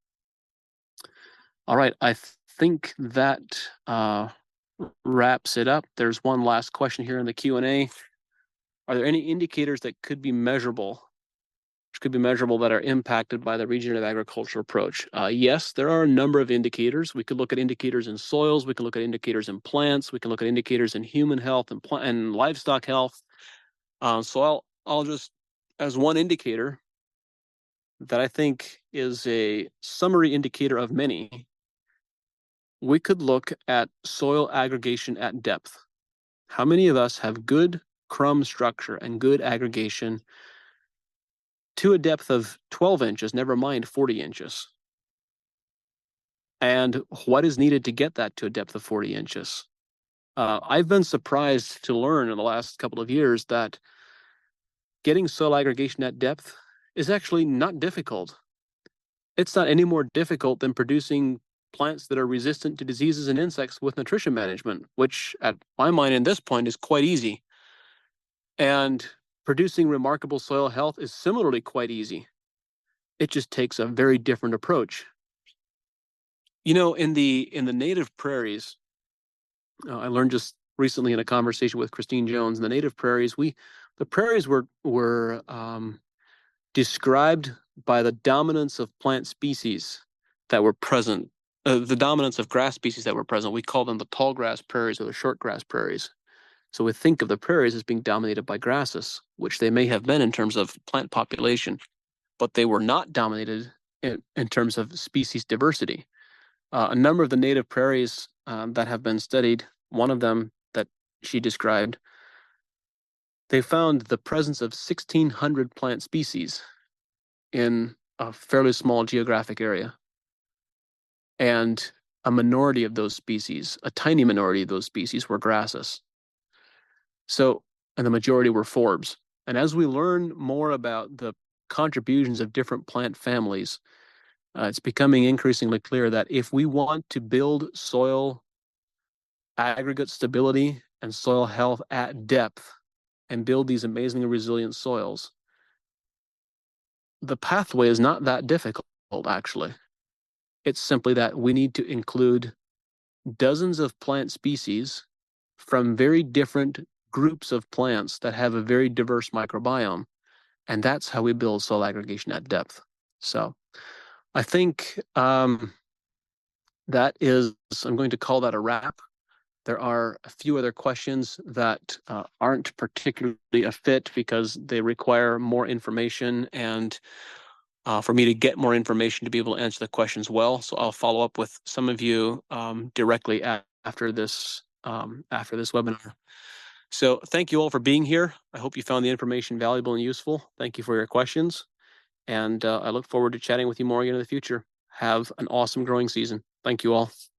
All right, I think that wraps it up. There's one last question here in the Q&A. Are there any indicators that could be measurable, that are impacted by the regenerative agriculture approach? Yes, there are a number of indicators. We could look at indicators in soils. We can look at indicators in plants. We can look at indicators in human health and livestock health. So I'll just, as one indicator that I think is a summary indicator of many, we could look at soil aggregation at depth. How many of us have good crumb structure and good aggregation to a depth of 12 inches, never mind 40 inches? And what is needed to get that to a depth of 40 inches? I've been surprised to learn in the last couple of years that getting soil aggregation at depth is actually not difficult. It's not any more difficult than producing plants that are resistant to diseases and insects with nutrition management, which at my mind in this point is quite easy. And producing remarkable soil health is similarly quite easy. It just takes a very different approach. You know, in the native prairies, I learned just recently in a conversation with Christine Jones, in the native prairies, the prairies were described by the dominance of plant species that were present, the dominance of grass species that were present. We call them the tall grass prairies or the short grass prairies. So we think of the prairies as being dominated by grasses, which they may have been in terms of plant population, but they were not dominated in terms of species diversity. A number of the native prairies that have been studied, one of them that she described, they found the presence of 1,600 plant species in a fairly small geographic area. And a minority of those species, a tiny minority of those species, were grasses. So, and the majority were forbs. And as we learn more about the contributions of different plant families, it's becoming increasingly clear that if we want to build soil aggregate stability and soil health at depth and build these amazingly resilient soils, the pathway is not that difficult, actually. It's simply that we need to include dozens of plant species from very different groups of plants that have a very diverse microbiome. And that's how we build soil aggregation at depth. So I think that is, I'm going to call that a wrap. There are a few other questions that aren't particularly a fit because they require more information and for me to get more information to be able to answer the questions well. So I'll follow up with some of you directly after this webinar. So thank you all for being here. I hope you found the information valuable and useful. Thank you for your questions. And I look forward to chatting with you more again in the future. Have an awesome growing season. Thank you all.